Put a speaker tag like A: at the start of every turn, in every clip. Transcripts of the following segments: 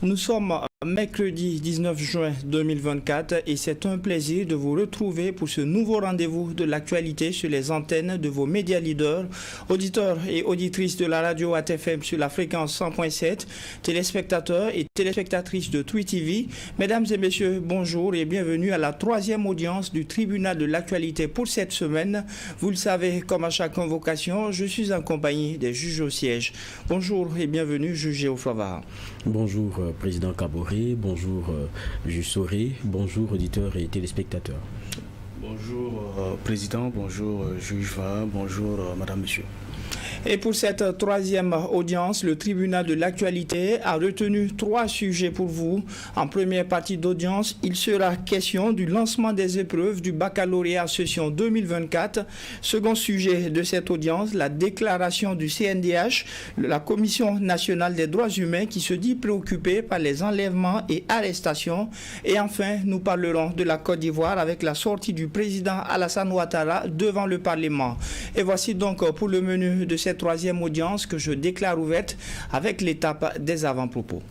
A: Nous sommes mercredi 19 juin 2024 et c'est un plaisir de vous retrouver pour ce nouveau rendez-vous de l'actualité sur les antennes de vos médias leaders, auditeurs et auditrices de la radio ATFM sur la fréquence 100.7, téléspectateurs et téléspectatrices de Twi TV. Mesdames et messieurs, bonjour et bienvenue à la troisième audience du tribunal de l'actualité pour cette semaine. Vous le savez, comme à chaque convocation, je suis en compagnie des juges au siège. Bonjour et bienvenue, juge Géoflava.
B: Bonjour, président Kaboré, bonjour, juge Soré, bonjour, auditeurs et téléspectateurs.
C: Bonjour, président, bonjour, juge Va, bonjour, madame, monsieur.
A: Et pour cette troisième audience, le tribunal de l'actualité a retenu 3 sujets pour vous. En première partie d'audience, il sera question du lancement des épreuves du baccalauréat session 2024. Second sujet de cette audience, la déclaration du CNDH, la Commission nationale des droits humains, qui se dit préoccupée par les enlèvements et arrestations. Et enfin, nous parlerons de la Côte d'Ivoire avec la sortie du président Alassane Ouattara devant le Parlement. Et voici donc pour le menu de cette troisième audience que je déclare ouverte avec l'étape des avant-propos.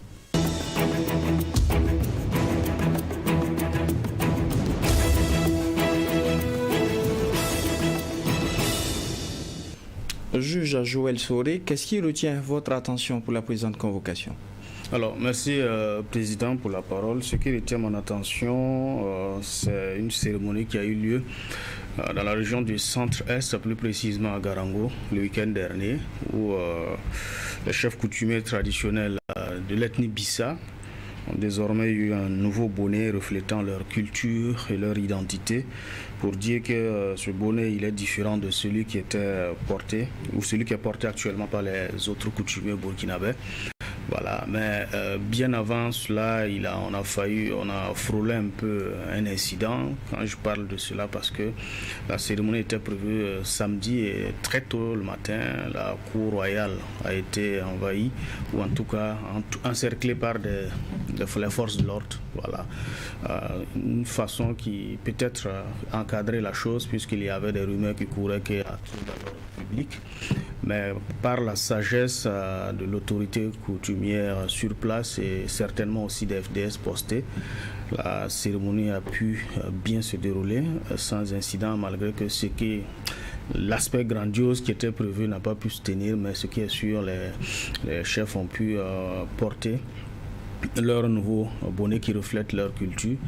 A: Juge Joël Soré, qu'est-ce qui retient votre attention pour la présente convocation?
C: Alors, merci, président, pour la parole. Ce qui retient mon attention, c'est une cérémonie qui a eu lieu dans la région du centre-est, plus précisément à Garango, le week-end dernier, où les chefs coutumiers traditionnels de l'ethnie Bissa ont désormais eu un nouveau bonnet reflétant leur culture et leur identité, pour dire que ce bonnet il est différent de celui qui était porté, ou celui qui est porté actuellement par les autres coutumiers burkinabés. Voilà, mais bien avant cela, on a frôlé un peu un incident. Quand je parle de cela, parce que la cérémonie était prévue samedi et très tôt le matin, la cour royale a été envahie, ou en tout cas encerclée par les forces de l'ordre. Voilà, une façon qui peut-être encadrait la chose, puisqu'il y avait des rumeurs qui couraient qu'il y a trop dans l'ordre public. Mais par la sagesse de l'autorité coutumière sur place et certainement aussi des FDS postés, la cérémonie a pu bien se dérouler sans incident, malgré que l'aspect grandiose qui était prévu n'a pas pu se tenir, mais ce qui est sûr, les chefs ont pu porter leur nouveau bonnet qui reflète leur culture.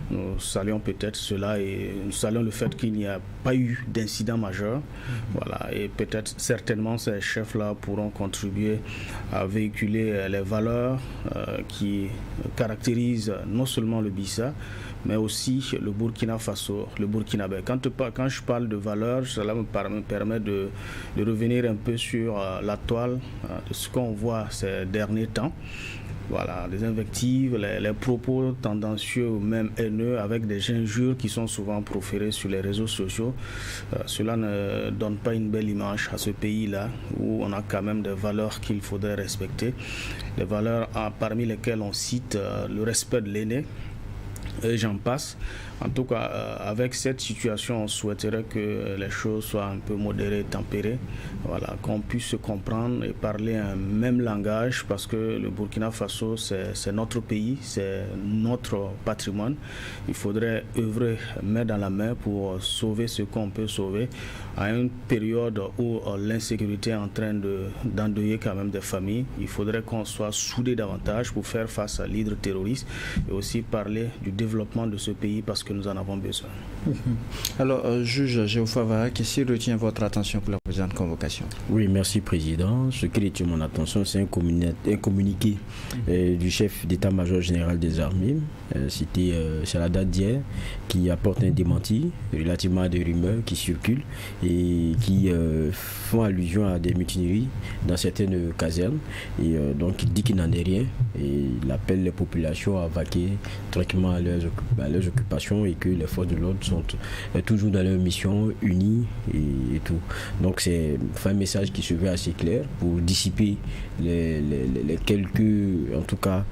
C: Nous saluons peut-être cela et nous saluons le fait qu'il n'y a pas eu d'incident majeur. Voilà, et peut-être certainement ces chefs-là pourront contribuer à véhiculer les valeurs qui caractérisent non seulement le Bissa, mais aussi le Burkina Faso, le Burkinabé. Quand je parle de valeurs, cela me permet de revenir un peu sur la toile de ce qu'on voit ces derniers temps. Voilà, les invectives, les propos tendancieux ou même haineux avec des injures qui sont souvent proférées sur les réseaux sociaux. Cela ne donne pas une belle image à ce pays-là où on a quand même des valeurs qu'il faudrait respecter. Des valeurs parmi lesquelles on cite le respect de l'aîné. Et j'en passe. En tout cas, avec cette situation, on souhaiterait que les choses soient un peu modérées, tempérées, voilà, qu'on puisse se comprendre et parler un même langage, parce que le Burkina Faso, c'est notre pays, c'est notre patrimoine. Il faudrait œuvrer main dans la main pour sauver ce qu'on peut sauver à une période où l'insécurité est en train d'endeuiller quand même des familles. Il faudrait qu'on soit soudés davantage pour faire face à l'hydre terroriste et aussi parler du développement de ce pays, parce que nous en avons besoin.
A: Alors, juge Géoflava, qu'est-ce qui retient votre attention pour la présente convocation?
B: Oui, merci, président. Ce qui retient mon attention, c'est un communiqué du chef d'état-major général des armées, cité Salada d'hier, qui apporte un démenti relativement à des rumeurs qui circulent et qui font allusion à des mutineries dans certaines casernes. Et donc, il dit qu'il n'en est rien et il appelle les populations à vaquer tranquillement à leurs occupations et que les forces de l'ordre sont toujours dans leur mission, unies et tout. Donc c'est un message qui se veut assez clair pour dissiper les quelques, en tout cas,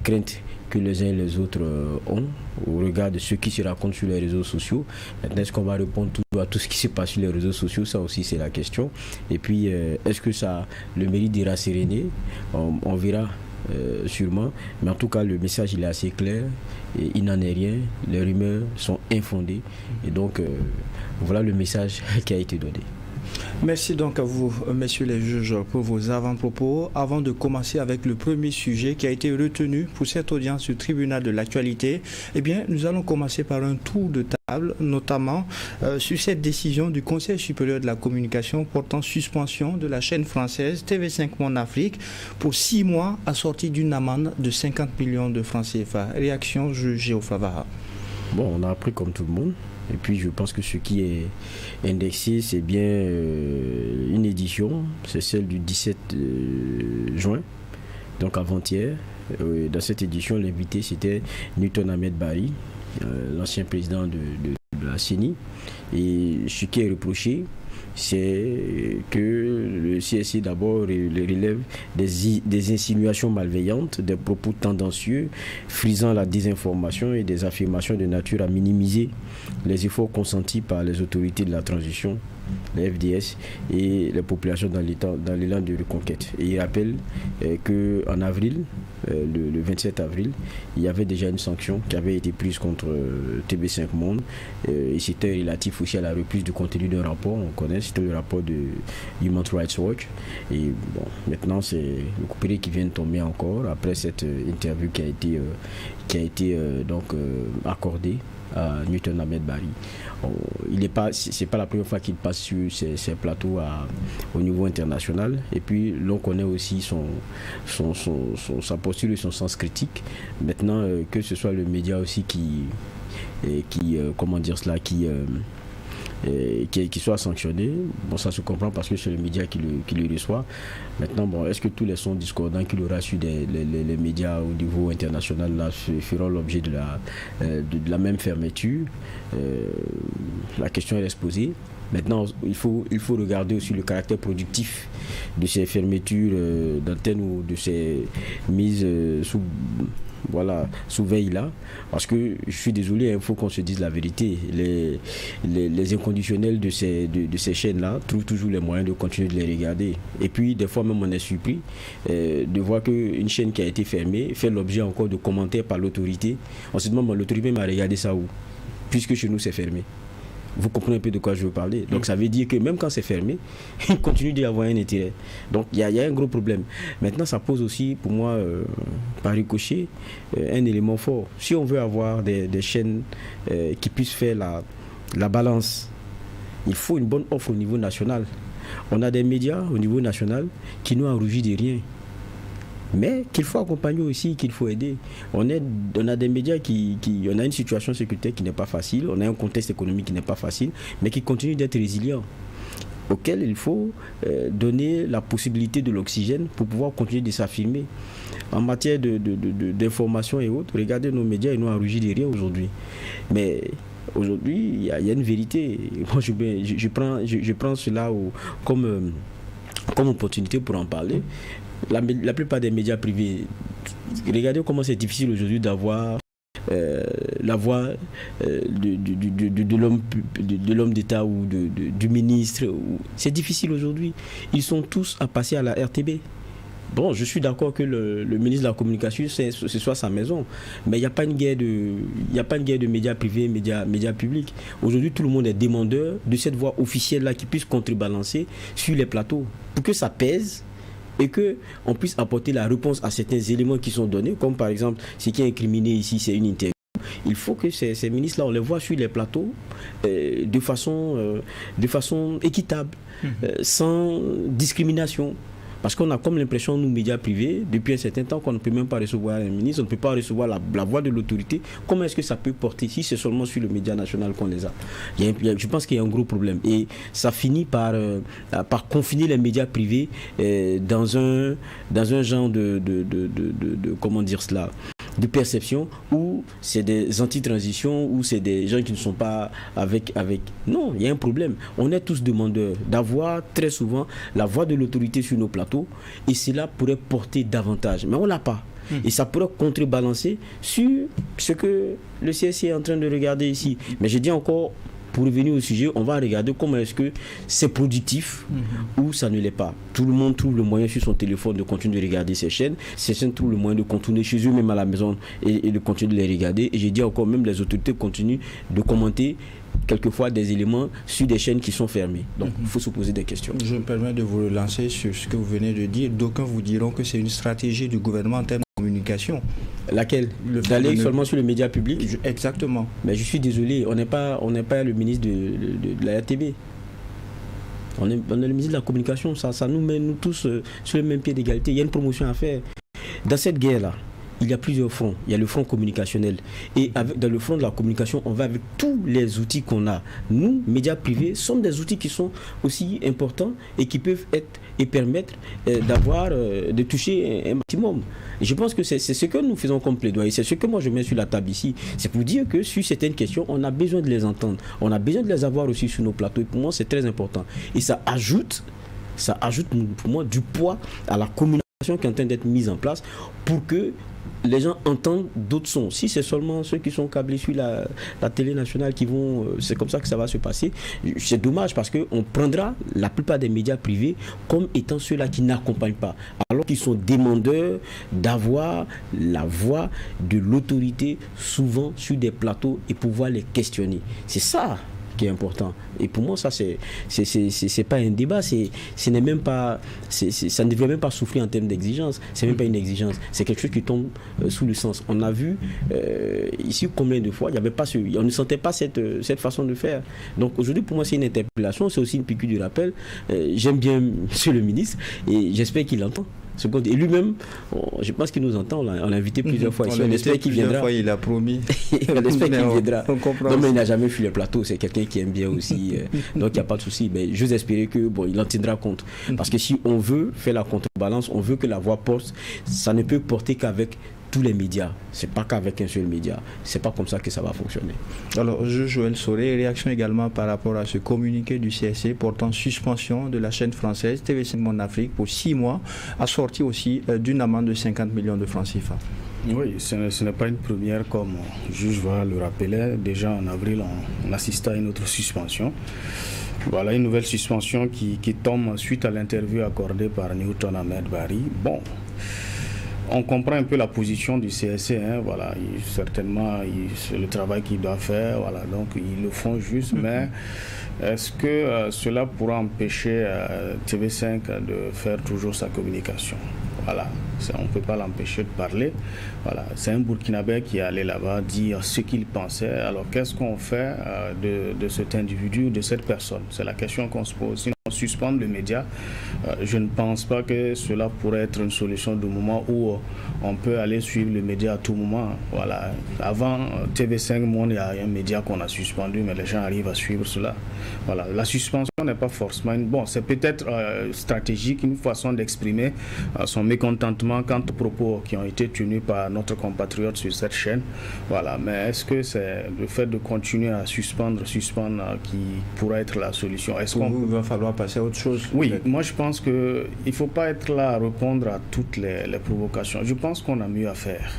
B: craintes que les uns et les autres ont au regard de ce qui se raconte sur les réseaux sociaux. Maintenant, est-ce qu'on va répondre à tout ce qui se passe sur les réseaux sociaux? Ça aussi, c'est la question. Et puis, est-ce que ça a le mérite d'y rasséréner? On verra sûrement. Mais en tout cas, le message il est assez clair. Et il n'en est rien. Les rumeurs sont infondées. Et donc, voilà le message qui a été donné.
A: Merci donc à vous, messieurs les juges, pour vos avant-propos. Avant de commencer avec le premier sujet qui a été retenu pour cette audience du tribunal de l'actualité, eh bien, nous allons commencer par un tour de table, notamment sur cette décision du Conseil supérieur de la communication portant suspension de la chaîne française TV5 Monde Afrique pour 6 mois assortie d'une amende de 50 millions de francs CFA. Réaction, juge Géofavaha.
B: Bon, on a appris comme tout le monde. Et puis je pense que ce qui est indexé, c'est bien une édition, c'est celle du 17 juin, donc avant-hier. Dans cette édition, l'invité c'était Newton Ahmed Bari, l'ancien président de la CENI. Et ce qui est reproché, c'est que le CSC d'abord relève des insinuations malveillantes, des propos tendancieux, frisant la désinformation et des affirmations de nature à minimiser les efforts consentis par les autorités de la transition, les FDS et les populations dans l'élan de reconquête. Et il rappelle qu'en avril, le 27 avril, il y avait déjà une sanction qui avait été prise contre TV5 Monde et c'était relatif aussi à la reprise du contenu d'un rapport. On connaît, c'était le rapport de Human Rights Watch. Et bon, maintenant c'est le couperet qui vient de tomber encore après cette interview qui a été accordée à Newton Ahmed Bari. C'est pas la première fois qu'il passe sur ces plateaux au niveau international. Et puis l'on connaît aussi sa posture et son sens critique. Maintenant, que ce soit le média aussi qui soit sanctionné, bon, ça se comprend parce que c'est le média qui le reçoit. Maintenant, bon, est-ce que tous les sons discordants qu'il aura su les médias au niveau international là, feront l'objet de la même fermeture? La question reste posée. Maintenant, il faut regarder aussi le caractère productif de ces fermetures d'antennes ou de ces mises sous veille là, parce que je suis désolé, il faut qu'on se dise la vérité. Les inconditionnels de ces chaînes là trouvent toujours les moyens de continuer de les regarder. Et puis des fois même on est surpris de voir qu'une chaîne qui a été fermée fait l'objet encore de commentaires par l'autorité. On se demande, l'autorité m'a regardé ça où, puisque chez nous c'est fermé. Vous comprenez un peu de quoi je veux parler. Donc ça veut dire que même quand c'est fermé, il continue d'y avoir un intérêt. Donc il y a un gros problème. Maintenant, ça pose aussi pour moi, par ricochet, un élément fort. Si on veut avoir des chaînes qui puissent faire la balance, il faut une bonne offre au niveau national. On a des médias au niveau national qui n'ont enregistré de rien. Mais qu'il faut accompagner aussi, qu'il faut aider. On a des médias on a une situation sécuritaire qui n'est pas facile, on a un contexte économique qui n'est pas facile, mais qui continue d'être résilient, auquel il faut donner la possibilité de l'oxygène pour pouvoir continuer de s'affirmer. En matière d'information et autres, regardez nos médias, ils n'ont enregistré de rien aujourd'hui. Mais aujourd'hui, il y a une vérité. Moi, je prends cela comme opportunité pour en parler. La plupart des médias privés, regardez comment c'est difficile aujourd'hui d'avoir la voix de l'homme d'État ou du ministre. C'est difficile aujourd'hui. Ils sont tous à passer à la RTB. Bon, je suis d'accord que le ministre de la Communication, ce soit sa maison, mais il n'y a pas une guerre de médias privés, médias publics. Aujourd'hui, tout le monde est demandeur de cette voix officielle-là qui puisse contrebalancer sur les plateaux pour que ça pèse et qu'on puisse apporter la réponse à certains éléments qui sont donnés, comme par exemple, ce qui est incriminé ici, c'est une interview. Il faut que ces ministres-là, on les voit sur les plateaux de façon équitable, sans discrimination. Parce qu'on a comme l'impression, nous, médias privés, depuis un certain temps, qu'on ne peut même pas recevoir un ministre, on ne peut pas recevoir la voix de l'autorité. Comment est-ce que ça peut porter si c'est seulement sur le média national qu'on les a? Je pense qu'il y a un gros problème. Et ça finit par confiner les médias privés dans un genre de comment dire cela, de perception où c'est des anti-transitions, où c'est des gens qui ne sont pas avec... Non, il y a un problème. On est tous demandeurs d'avoir très souvent la voix de l'autorité sur nos plateaux et cela pourrait porter davantage. Mais on ne l'a pas. Et ça pourrait contrebalancer sur ce que le CSC est en train de regarder ici. Mais je dis encore, pour revenir au sujet, on va regarder comment est-ce que c'est productif ou ça ne l'est pas. Tout le monde trouve le moyen sur son téléphone de continuer de regarder ces chaînes. Ces chaînes trouvent le moyen de contourner chez eux, même à la maison, et de continuer de les regarder. Et j'ai dit encore, même les autorités continuent de commenter quelquefois des éléments sur des chaînes qui sont fermées. Donc, il faut se poser des questions.
A: Je me permets de vous relancer sur ce que vous venez de dire. D'aucuns vous diront que c'est une stratégie du gouvernement en termes de communication.
B: Laquelle? D'aller seulement sur les médias publics?
A: Exactement.
B: Mais je suis désolé, on n'est pas le ministre de la RTB. On est le ministre de la communication. Ça nous met nous tous sur le même pied d'égalité. Il y a une promotion à faire. Dans cette guerre-là, il y a plusieurs fronts. Il y a le front communicationnel. Et dans le front de la communication, on va avec tous les outils qu'on a. Nous, médias privés, sommes des outils qui sont aussi importants et qui peuvent être et permettre de toucher un maximum. Et je pense que c'est ce que nous faisons comme plaidoyer. C'est ce que moi je mets sur la table ici. C'est pour dire que sur certaines questions, on a besoin de les entendre. On a besoin de les avoir aussi sur nos plateaux. Et pour moi, c'est très important. Et ça ajoute pour moi du poids à la communication qui est en train d'être mise en place pour que les gens entendent d'autres sons. Si c'est seulement ceux qui sont câblés sur la télé nationale qui vont... c'est comme ça que ça va se passer. C'est dommage parce qu'on prendra la plupart des médias privés comme étant ceux-là qui n'accompagnent pas. Alors qu'ils sont demandeurs d'avoir la voix de l'autorité souvent sur des plateaux et pouvoir les questionner. C'est ça qui est important. Et pour moi, ça, c'est pas un débat, ça ne devrait même pas souffrir en termes d'exigence. C'est même pas une exigence. C'est quelque chose qui tombe sous le sens. On a vu ici combien de fois, on ne sentait pas cette façon de faire. Donc aujourd'hui, pour moi, c'est une interpellation, c'est aussi une piqûre de rappel. J'aime bien monsieur le ministre et j'espère qu'il entend. Et lui-même, je pense qu'il nous entend. On l'a invité plusieurs fois ici. On espère qu'il viendra.
A: Fois, il a promis.
B: On espère qu'il viendra. Non, mais il n'a jamais fui le plateau. C'est quelqu'un qui aime bien aussi. Donc, il n'y a pas de souci. Mais j'ose espérer qu'il en tiendra compte. Parce que si on veut faire la contrebalance, on veut que la voix porte, ça ne peut porter qu'avec tous les médias. C'est pas qu'avec un seul média. C'est pas comme ça que ça va fonctionner.
A: Alors, Joël Soré, réaction également par rapport à ce communiqué du CSC portant suspension de la chaîne française TV5 Monde Afrique pour 6 mois, assorti aussi d'une amende de 50 millions de francs CFA.
C: Oui, ce n'est pas une première, comme le juge va le rappeler. Déjà en avril, on assista à une autre suspension. Voilà une nouvelle suspension qui tombe suite à l'interview accordée par Newton Ahmed Bari. Bon, on comprend un peu la position du CSC, voilà, certainement c'est le travail qu'il doit faire, voilà, donc ils le font juste, mais est-ce que cela pourra empêcher TV5 de faire toujours sa communication? Voilà, on ne peut pas l'empêcher de parler. Voilà, c'est un Burkinabé qui est allé là-bas dire ce qu'il pensait. Alors qu'est-ce qu'on fait de cet individu, de cette personne? C'est la question qu'on se pose. Sinon, suspendre le média, je ne pense pas que cela pourrait être une solution du moment où on peut aller suivre le média à tout moment. Voilà. Avant TV5 Monde, il y a un média qu'on a suspendu, mais les gens arrivent à suivre cela. Voilà. La suspension n'est pas forcément c'est peut-être stratégique, une façon d'exprimer son mécontentement quant aux propos qui ont été tenus par notre compatriote sur cette chaîne. Voilà. Mais est-ce que c'est le fait de continuer à suspendre qui pourrait être la solution? Est-ce qu'on
A: va falloir passer à autre chose?
C: Oui, moi je pense qu'il ne faut pas être là à répondre à toutes les provocations. Je pense qu'on a mieux à faire.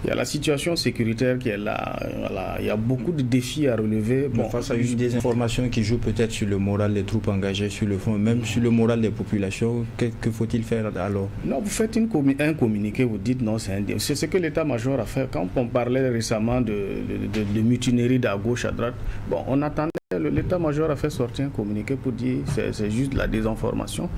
C: Il y a la situation sécuritaire qui est là. Voilà. Il y a beaucoup de défis à relever.
A: Bon, face à une désinformation qui joue peut-être sur le moral des troupes engagées sur le front, même sur le moral des populations, que faut-il faire alors?
C: Non, vous faites un communiqué, vous dites non, c'est ce que l'état-major a fait. Quand on parlait récemment de mutinerie d'à gauche, à droite, bon, on attendait. L'état-major a fait sortir un communiqué pour dire c'est juste de la désinformation.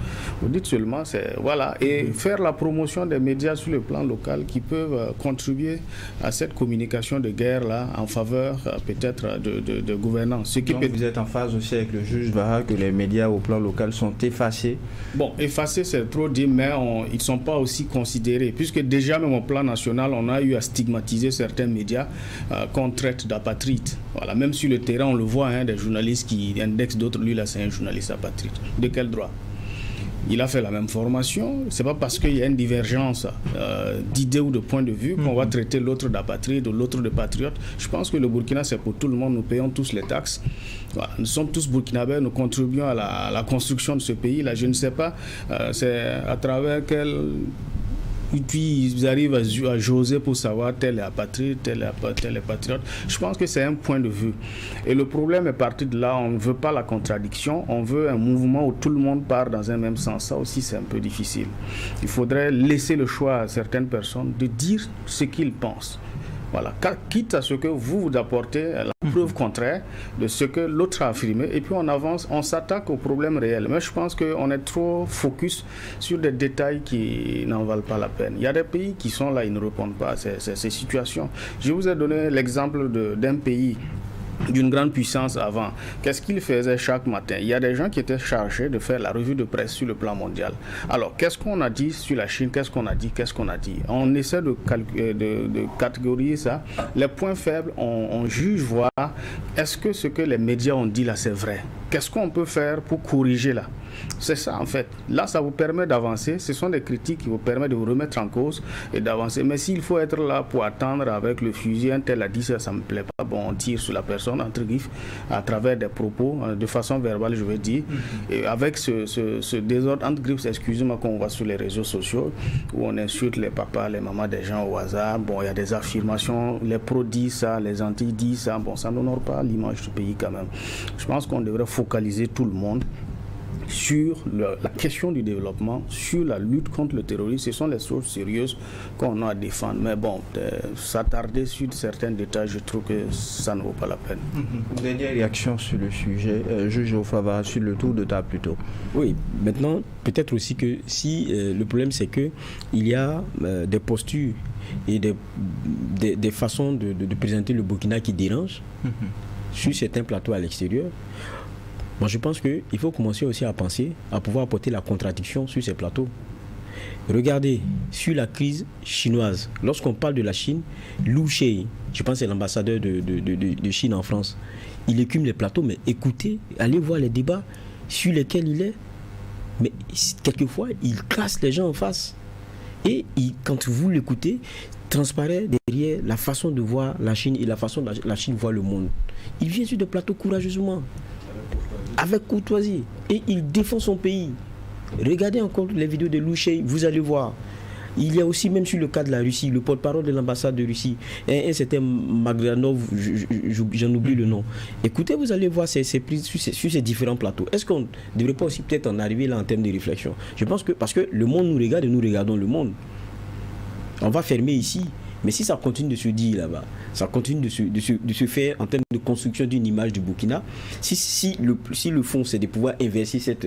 C: Vous dites seulement, voilà, et faire la promotion des médias sur le plan local qui peuvent contribuer à cette communication de guerre-là en faveur peut-être de gouvernance.
A: Donc vous êtes en phase aussi avec le juge Vaha que les médias au plan local sont effacés?
C: Bon, effacés c'est trop dit, mais ils ne sont pas aussi considérés, puisque déjà même au plan national, on a eu à stigmatiser certains médias qu'on traite d'apatrides. Voilà, même sur le terrain, on le voit, des journalistes qui indexent d'autres, lui là c'est un journaliste apatride. De quel droit? Il a fait la même formation. C'est pas parce qu'il y a une divergence d'idées ou de points de vue qu'on va traiter l'autre d'apatride ou l'autre de patriote. Je pense que le Burkina c'est pour tout le monde. Nous payons tous les taxes. Voilà. Nous sommes tous burkinabés. Nous contribuons à la construction de ce pays. Là, je ne sais pas. C'est à travers et puis ils arrivent à jauger pour savoir tel est apatride, tel est patriote. Je pense que c'est un point de vue. Et le problème est parti de là, on ne veut pas la contradiction, on veut un mouvement où tout le monde part dans un même sens. Ça aussi, c'est un peu difficile. Il faudrait laisser le choix à certaines personnes de dire ce qu'ils pensent. Voilà, quitte à ce que vous apportez la preuve contraire de ce que l'autre a affirmé, et puis on avance, on s'attaque aux problèmes réels. Mais je pense qu'on est trop focus sur des détails qui n'en valent pas la peine. Il y a des pays qui sont là, ils ne répondent pas à ces situations. Je vous ai donné l'exemple d'un pays d'une grande puissance avant. Qu'est-ce qu'ils faisaient chaque matin? Il y a des gens qui étaient chargés de faire la revue de presse sur le plan mondial. Alors, qu'est-ce qu'on a dit sur la Chine? Qu'est-ce qu'on a dit? On essaie de catégoriser ça. Les points faibles, on juge, voir est-ce que ce que les médias ont dit là, c'est vrai? Qu'est-ce qu'on peut faire pour corriger là? C'est ça en fait. Là, ça vous permet d'avancer. Ce sont des critiques qui vous permettent de vous remettre en cause et d'avancer. Mais s'il faut être là pour attendre avec le fusil, un tel a dit ça, ça ne me plaît pas. Bon, on tire sur la personne entre griffes à travers des propos, de façon verbale, je veux dire. Et avec ce désordre entre griffes, excusez-moi, qu'on voit sur les réseaux sociaux, où on insulte les papas, les mamans des gens au hasard. Bon, il y a des affirmations, les pros disent ça, les anti disent ça. Bon, ça n'honore pas l'image du pays quand même. Je pense qu'on devrait focaliser tout le monde sur la question du développement, sur la lutte contre le terrorisme. Ce sont les choses sérieuses qu'on a à défendre. Mais bon, s'attarder sur certains détails, je trouve que ça ne vaut pas la peine.
A: Dernière réaction sur le sujet, juge Ofava, sur le tour de table plutôt.
B: Oui, maintenant, peut-être aussi que si le problème c'est que il y a des postures et des façons de présenter le Burkina qui dérangent sur certains plateaux à l'extérieur. Moi, je pense qu'il faut commencer aussi à penser à pouvoir apporter la contradiction sur ces plateaux. Regardez, sur la crise chinoise, lorsqu'on parle de la Chine, Liu Shei, je pense que c'est l'ambassadeur de Chine en France, il écume les plateaux, mais écoutez, allez voir les débats sur lesquels il est. Mais quelquefois, il casse les gens en face. Et quand vous l'écoutez, transparaît derrière la façon de voir la Chine et la façon dont la Chine voit le monde. Il vient sur des plateaux courageusement, avec courtoisie, et il défend son pays. Regardez encore les vidéos de Liu Shei, vous allez voir. Il y a aussi, même sur le cas de la Russie, le porte-parole de l'ambassade de Russie, un certain Magdanov, j'en oublie le nom. Écoutez, vous allez voir ces prises sur ces différents plateaux. Est-ce qu'on ne devrait pas aussi peut-être en arriver là en termes de réflexion? Je pense que, parce que le monde nous regarde et nous regardons le monde. On va fermer ici. Mais si ça continue de se dire là-bas, ça continue de se faire en termes de construction d'une image du Burkina, si le fond c'est de pouvoir inverser cette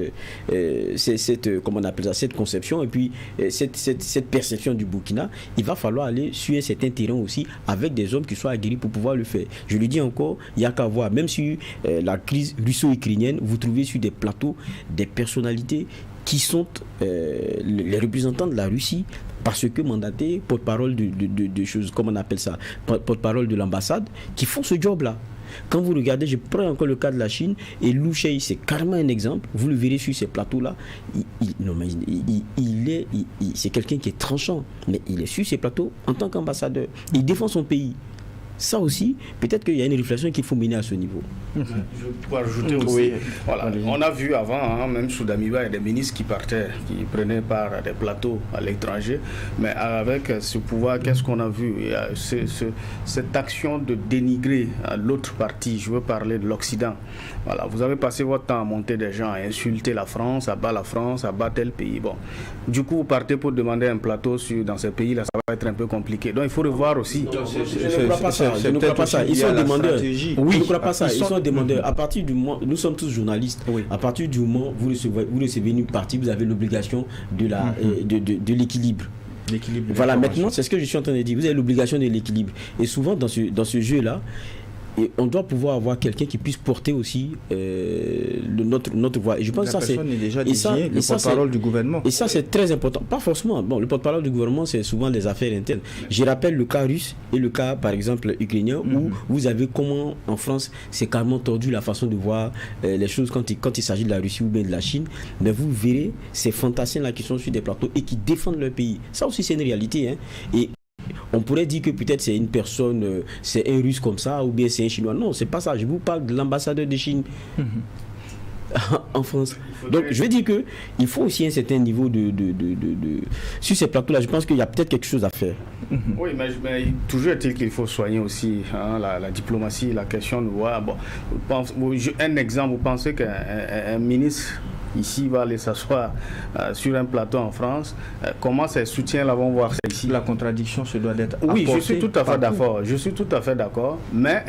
B: comment on appelle ça, cette conception et puis cette perception du Burkina, il va falloir aller sur un certain terrain aussi avec des hommes qui soient aguerris pour pouvoir le faire. Je le dis encore, il n'y a qu'à voir, même sur la crise russo-ukrainienne, vous trouvez sur des plateaux des personnalités qui sont les représentants de la Russie, parce que mandatés, porte-parole de choses, comment on appelle ça, porte-parole de l'ambassade, qui font ce job-là. Quand vous regardez, je prends encore le cas de la Chine, et Liu Shei, c'est carrément un exemple, vous le verrez sur ces plateaux-là, c'est quelqu'un qui est tranchant, mais il est sur ces plateaux en tant qu'ambassadeur. Il défend son pays. Ça aussi, peut-être qu'il y a une réflexion qu'il faut mener à ce niveau.
C: Je peux ajouter aussi. Oui. Voilà. On a vu avant, même sous Damiba, il y a des ministres qui partaient, qui prenaient part à des plateaux à l'étranger. Mais avec ce pouvoir, qu'est-ce qu'on a vu? Il y a cette action de dénigrer l'autre partie. Je veux parler de l'Occident. Voilà. Vous avez passé votre temps à monter des gens, à insulter la France, à battre tel pays. Bon. Du coup, vous partez pour demander un plateau dans ces pays-là, ça va être un peu compliqué. Donc, il faut revoir aussi.
B: Je ne crois pas ça. Ils sont demandeurs. Oui, je ne crois pas ça. Ils sont demandeurs. À partir du moment, nous sommes tous journalistes. Oui. À partir du moment où vous recevez une partie, vous avez l'obligation de l'équilibre. Voilà, maintenant, c'est ce que je suis en train de dire. Vous avez l'obligation de l'équilibre. Et souvent, dans ce jeu-là, et on doit pouvoir avoir quelqu'un qui puisse porter aussi notre voix. Et je pense que ça, c'est
A: déjà désigné, le porte-parole du gouvernement.
B: Et ça, c'est très important. Pas forcément. Bon, le porte-parole du gouvernement, c'est souvent les affaires internes. Je rappelle le cas russe et le cas, par exemple, ukrainien, où vous avez comment, en France, c'est carrément tordu la façon de voir les choses quand il s'agit de la Russie ou bien de la Chine. Mais vous verrez ces fantassins-là qui sont sur des plateaux et qui défendent leur pays. Ça aussi, c'est une réalité. Hein. Et on pourrait dire que peut-être c'est une personne, c'est un Russe comme ça, ou bien c'est un Chinois. Non, c'est pas ça. Je vous parle de l'ambassadeur de Chine. en France. Donc je veux dire qu'il faut aussi un certain niveau sur ces plateaux-là, je pense qu'il y a peut-être quelque chose à faire.
C: Oui, mais toujours est-il qu'il faut soigner aussi la diplomatie, la question de voir. Bon, un exemple, vous pensez qu'un ministre ici va aller s'asseoir sur un plateau en France, comment ces soutiens-là vont voir ça ici?
A: La contradiction se doit d'être
C: apportée. Oui, je suis tout à fait d'accord. Je suis tout à fait d'accord. Mais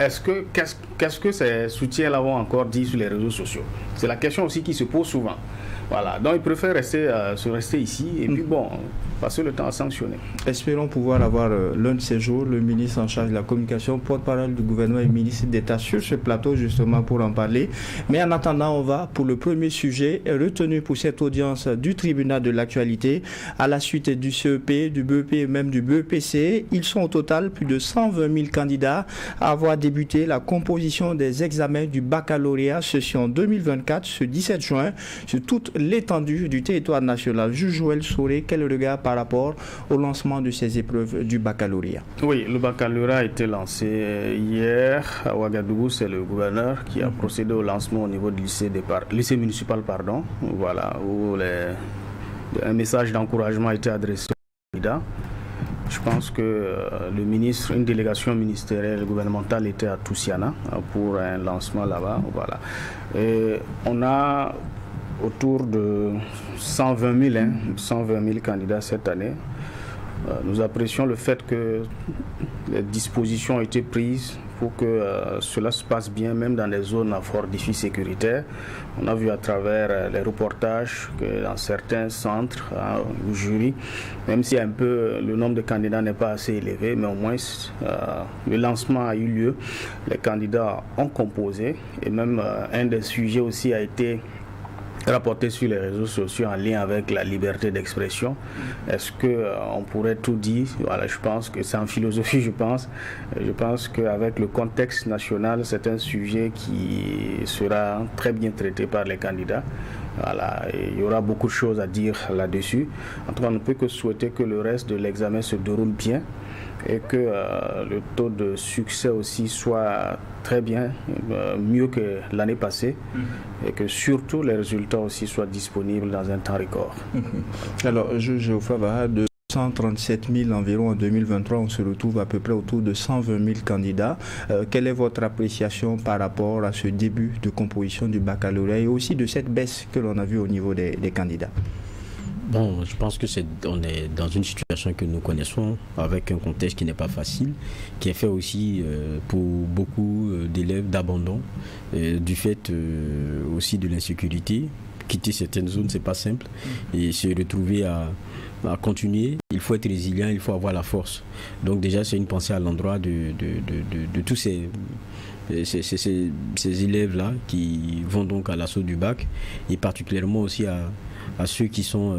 C: qu'est-ce que ces soutiens-là vont encore dire sur les réseaux sociaux? C'est la question aussi qui se pose souvent. Voilà, donc ils préfèrent rester ici et puis bon, passer le temps à sanctionner.
A: Espérons pouvoir avoir l'un de ces jours le ministre en charge de la communication, porte-parole du gouvernement et ministre d'État sur ce plateau justement pour en parler. Mais en attendant, on va pour le premier sujet retenu pour cette audience du tribunal de l'actualité à la suite du CEP, du BEP et même du BEPC. Ils sont au total plus de 120 000 candidats à avoir débuté la composition des examens du baccalauréat session 2024 ce 17 juin sur toute l'étendue du territoire national. Juge Joël Soré, quel regard par rapport au lancement de ces épreuves du baccalauréat?
C: Oui, le baccalauréat a été lancé hier à Ouagadougou. C'est le gouverneur qui a procédé au lancement au niveau du lycée municipal, voilà, où un message d'encouragement a été adressé aux candidats. Je pense que une délégation ministérielle gouvernementale était à Toussiana pour un lancement là-bas. Voilà. Et on a autour de 120 000 candidats cette année. Nous apprécions le fait que les dispositions ont été prises pour que cela se passe bien, même dans des zones à fort défi sécuritaire. On a vu à travers les reportages que dans certains centres, au jury, même si le nombre de candidats n'est pas assez élevé, mais au moins le lancement a eu lieu. Les candidats ont composé et même un des sujets aussi a été rapporté sur les réseaux sociaux en lien avec la liberté d'expression. Est-ce qu'on pourrait tout dire? Voilà, je pense que c'est en philosophie, je pense qu'avec le contexte national, c'est un sujet qui sera très bien traité par les candidats. Voilà, et il y aura beaucoup de choses à dire là-dessus. En tout cas, on ne peut que souhaiter que le reste de l'examen se déroule bien et que le taux de succès aussi soit très bien, mieux que l'année passée, et que surtout les résultats aussi soient disponibles dans un temps record.
A: Alors, Geoffroy Baha, de 137 000 environ en 2023, on se retrouve à peu près autour de 120 000 candidats. Quelle est votre appréciation par rapport à ce début de composition du baccalauréat et aussi de cette baisse que l'on a vue au niveau des candidats?
B: Bon, je pense que on est dans une situation que nous connaissons, avec un contexte qui n'est pas facile, qui est fait aussi pour beaucoup d'élèves d'abandon, du fait aussi de l'insécurité. Quitter certaines zones, c'est pas simple, et se retrouver à continuer, il faut être résilient, il faut avoir la force. Donc déjà, c'est une pensée à l'endroit de tous ces élèves-là qui vont donc à l'assaut du bac, et particulièrement aussi à ceux qui sont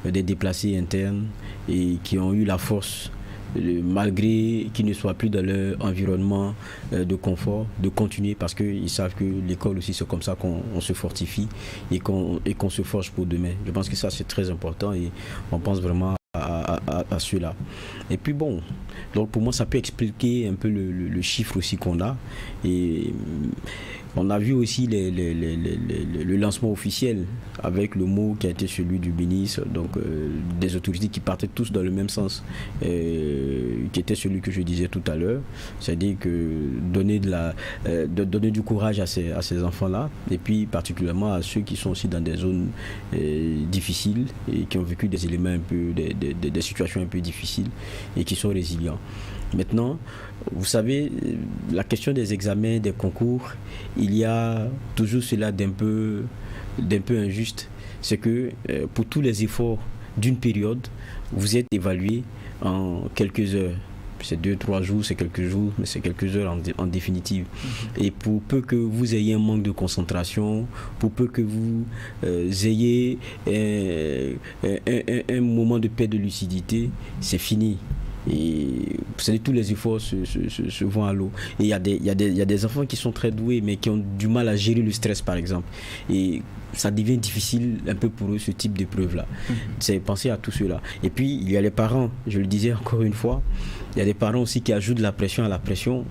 B: des déplacés internes et qui ont eu la force, malgré qu'ils ne soient plus dans leur environnement de confort, de continuer, parce qu'ils savent que l'école aussi, c'est comme ça qu'on se fortifie et qu'on se forge pour demain. Je pense que ça, c'est très important et on pense vraiment à ceux-là. Et puis bon, donc pour moi, ça peut expliquer un peu le chiffre aussi qu'on a. Et on a vu aussi le lancement officiel avec le mot qui a été celui du ministre, donc des autorités qui partaient tous dans le même sens, qui était celui que je disais tout à l'heure, c'est-à-dire que donner du courage à ces enfants-là, et puis particulièrement à ceux qui sont aussi dans des zones difficiles et qui ont vécu des éléments des situations un peu difficiles et qui sont résilients. Maintenant, vous savez, la question des examens, des concours, il y a toujours cela d'un peu injuste. C'est que pour tous les efforts d'une période, vous êtes évalué en quelques heures. C'est 2-3 jours, c'est quelques jours, mais c'est quelques heures en définitive. Et pour peu que vous ayez un manque de concentration, pour peu que vous ayez un moment de perte de lucidité, c'est fini. Et tous les efforts se vont à l'eau. Et il y a des enfants qui sont très doués mais qui ont du mal à gérer le stress, par exemple, et ça devient difficile un peu pour eux, ce type d'épreuve là. C'est penser à tout cela. Et puis il y a les parents, je le disais encore une fois, il y a des parents aussi qui ajoutent la pression à la pression.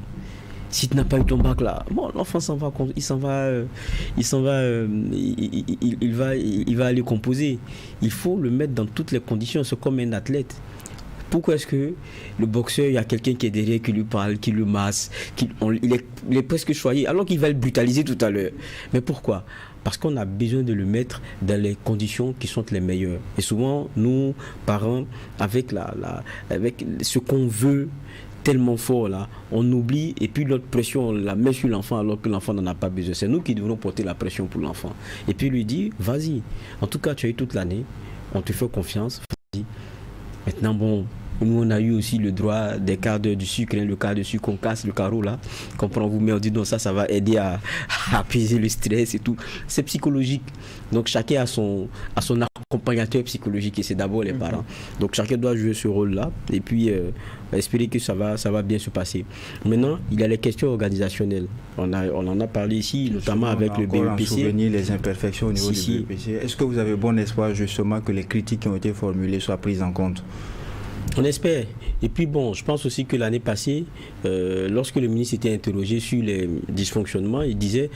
B: Si tu n'as pas eu ton bac là, bon, l'enfant il va aller composer. Il faut le mettre dans toutes les conditions. C'est comme un athlète. Pourquoi est-ce que le boxeur, il y a quelqu'un qui est derrière, qui lui parle, qui le masse, il est presque choyé, alors qu'il va le brutaliser tout à l'heure. Mais pourquoi ? Parce qu'on a besoin de le mettre dans les conditions qui sont les meilleures. Et souvent, nous, parents, avec ce qu'on veut tellement fort là, on oublie, et puis notre pression on la met sur l'enfant alors que l'enfant n'en a pas besoin. C'est nous qui devrons porter la pression pour l'enfant. Et puis lui dire, vas-y, en tout cas tu as eu toute l'année, on te fait confiance, vas-y. Maintenant bon, nous on a eu aussi le droit des quarts d'heure du sucre, le quart de sucre qu'on casse le carreau là, qu'on prend vous, mais on dit non, ça va aider à apaiser le stress et tout. C'est psychologique. Donc chacun a son accompagnateur psychologique et c'est d'abord les parents. Donc chacun doit jouer ce rôle là et puis espérer que ça va bien se passer. Maintenant, il y a les questions organisationnelles. On en a parlé ici, notamment avec le BEPC.
D: Souvenir les imperfections au niveau du BEPC. Est-ce que vous avez bon espoir justement que les critiques qui ont été formulées soient prises en compte?
B: On espère. Et puis bon, je pense aussi que l'année passée, lorsque le ministre était interrogé sur les dysfonctionnements, il disait,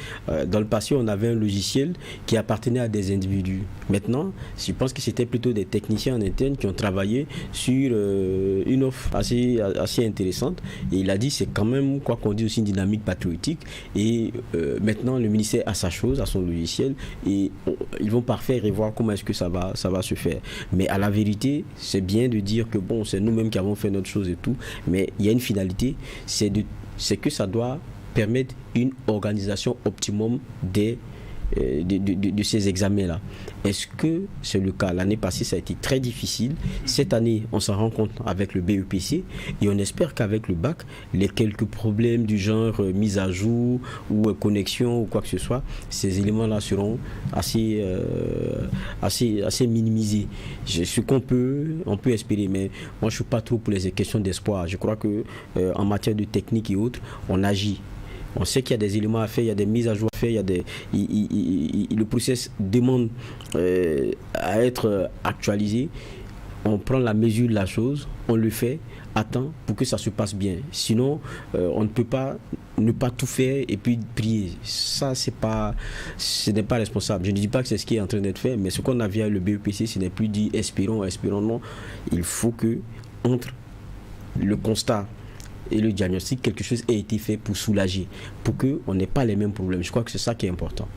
B: dans le passé, on avait un logiciel qui appartenait à des individus. Maintenant, je pense que c'était plutôt des techniciens en interne qui ont travaillé sur une offre assez intéressante. Et il a dit, c'est quand même, quoi qu'on dise, aussi une dynamique patriotique. Et maintenant, le ministère a sa chose, a son logiciel, et ils vont parfaire et voir comment est-ce que ça va se faire. Mais à la vérité, c'est bien de dire que bon, c'est nous-mêmes qui avons fait notre chose et tout, mais il y a une finalité, c'est que ça doit permettre une organisation optimum de ces examens-là. Est-ce que c'est le cas? L'année passée, ça a été très difficile. Cette année, on s'en rend compte avec le BEPC et on espère qu'avec le bac, les quelques problèmes du genre mise à jour ou connexion ou quoi que ce soit, ces éléments-là seront assez minimisés. Ce qu'on peut espérer, mais moi, je ne suis pas trop pour les questions d'espoir. Je crois que en matière de technique et autres, on agit. On sait qu'il y a des éléments à faire, il y a des mises à jour à faire, le process demande à être actualisé. On prend la mesure de la chose, on le fait à temps pour que ça se passe bien. Sinon, on ne peut pas ne pas tout faire et puis prier. Ça, ce n'est pas responsable. Je ne dis pas que c'est ce qui est en train d'être fait, mais ce qu'on a vu avec le BEPC, ce n'est plus dit espérons, non. Il faut que, entre le constat et le diagnostic, quelque chose a été fait pour soulager, pour qu'on n'ait pas les mêmes problèmes. Je crois que c'est ça qui est important.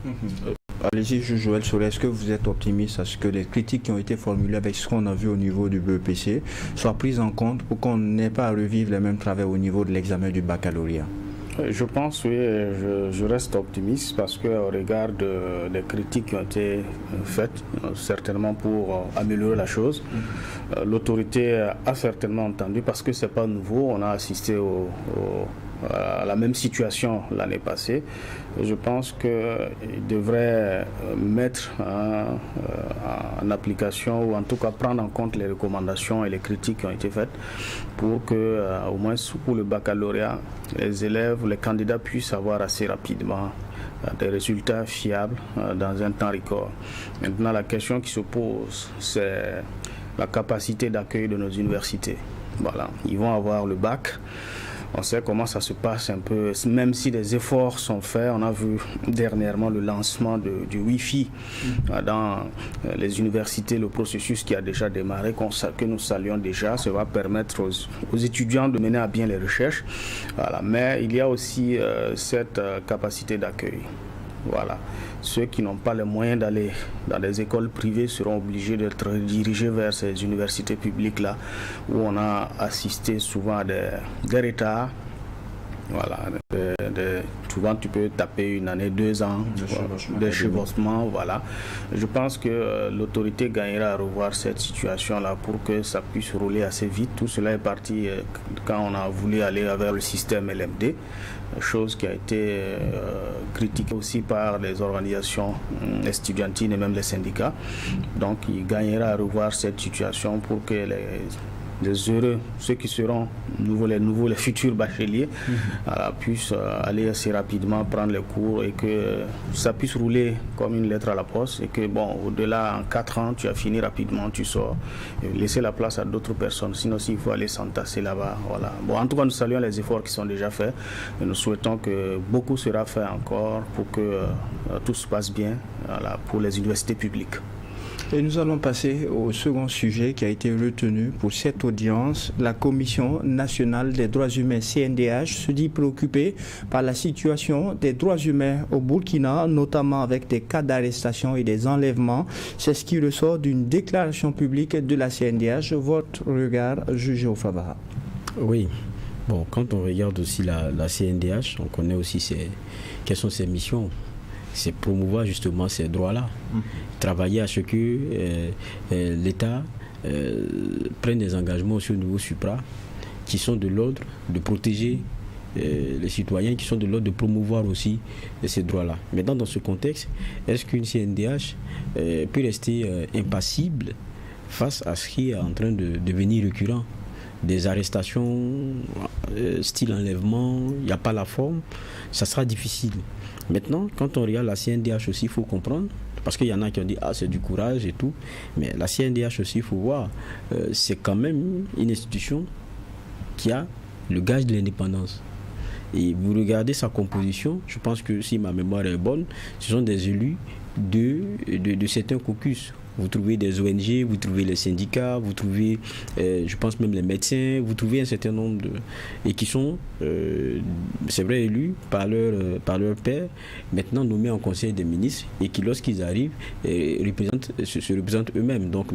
D: Allez-y, Joël Solé, est-ce que vous êtes optimiste à ce que les critiques qui ont été formulées avec ce qu'on a vu au niveau du BEPC soient prises en compte pour qu'on n'ait pas à revivre les mêmes travers au niveau de l'examen du baccalauréat?
C: Je pense, oui, je reste optimiste parce qu'au regard des critiques qui ont été faites, certainement pour améliorer la chose, l'autorité a certainement entendu parce que ce n'est pas nouveau. On a assisté à la même situation l'année passée. Je pense qu'il devrait mettre en application ou en tout cas prendre en compte les recommandations et les critiques qui ont été faites pour que, au moins pour le baccalauréat, les élèves, les candidats puissent avoir assez rapidement des résultats fiables dans un temps record. Maintenant, la question qui se pose, c'est la capacité d'accueil de nos universités. Voilà, ils vont avoir le bac. On sait comment ça se passe un peu, même si des efforts sont faits. On a vu dernièrement le lancement du Wi-Fi dans les universités, le processus qui a déjà démarré, que nous saluons déjà. Ça va permettre aux étudiants de mener à bien les recherches. Voilà. Mais il y a aussi cette capacité d'accueil. Voilà. Ceux qui n'ont pas les moyens d'aller dans des écoles privées seront obligés d'être dirigés vers ces universités publiques-là, où on a assisté souvent à des retards. Voilà. Souvent, tu peux taper une année, 2 ans de chevauchement. Voilà. Je pense que l'autorité gagnera à revoir cette situation-là pour que ça puisse rouler assez vite. Tout cela est parti quand on a voulu aller vers le système LMD. Chose qui a été critiquée aussi par les organisations estudiantines et même les syndicats. Donc il gagnera à revoir cette situation pour que heureux, ceux qui seront les futurs bacheliers, puissent aller assez rapidement prendre les cours et que ça puisse rouler comme une lettre à la poste et que au-delà, en 4 ans, tu as fini rapidement, tu sors, et laisser la place à d'autres personnes. Sinon, s'il faut aller s'entasser là-bas, voilà. Bon, en tout cas, nous saluons les efforts qui sont déjà faits et nous souhaitons que beaucoup sera fait encore pour que tout se passe bien, pour les universités publiques.
D: Et nous allons passer au second sujet qui a été retenu pour cette audience. La Commission nationale des droits humains, CNDH, se dit préoccupée par la situation des droits humains au Burkina, notamment avec des cas d'arrestation et des enlèvements. C'est ce qui ressort d'une déclaration publique de la CNDH. Votre regard, juge Ofabara.
B: Oui. Bon, quand on regarde aussi la CNDH, on connaît aussi quelles sont ses missions. C'est promouvoir justement ces droits-là. Travailler à ce que l'État prenne des engagements aussi au niveau supra qui sont de l'ordre de protéger les citoyens, qui sont de l'ordre de promouvoir aussi ces droits-là. Maintenant, dans ce contexte, est-ce qu'une CNDH peut rester impassible face à ce qui est en train de devenir récurrent? Des arrestations, style enlèvement, il n'y a pas la forme, ça sera difficile. Maintenant, quand on regarde la CNDH aussi, il faut comprendre, parce qu'il y en a qui ont dit « Ah, c'est du courage et tout », mais la CNDH aussi, il faut voir, c'est quand même une institution qui a le gage de l'indépendance. Et vous regardez sa composition, je pense que si ma mémoire est bonne, ce sont des élus de certains caucus. Vous trouvez des ONG, vous trouvez les syndicats, vous trouvez, je pense même les médecins, vous trouvez un certain nombre et qui sont, c'est vrai, élus par leur père, maintenant nommés en conseil des ministres et qui, lorsqu'ils arrivent, se représentent eux-mêmes, donc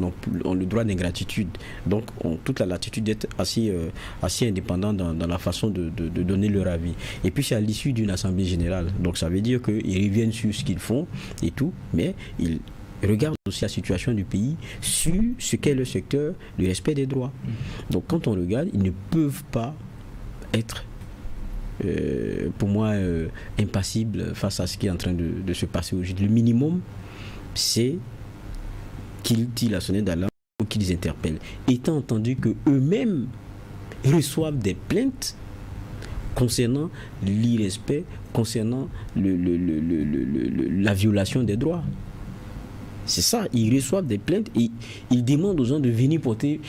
B: ont le droit d'ingratitude. Donc ont toute la latitude d'être assez indépendants dans la façon de donner leur avis. Et puis c'est à l'issue d'une assemblée générale. Donc ça veut dire qu'ils reviennent sur ce qu'ils font et tout, mais ils regardent aussi la situation du pays sur ce qu'est le secteur du respect des droits. Donc quand on regarde, ils ne peuvent pas être, pour moi, impassibles face à ce qui est en train de se passer aujourd'hui. Le minimum, c'est qu'ils tirent la sonnette d'alarme ou qu'ils interpellent. Étant entendu qu'eux-mêmes reçoivent des plaintes concernant l'irrespect, concernant la violation des droits. C'est ça, ils reçoivent des plaintes et ils demandent aux gens de venir poser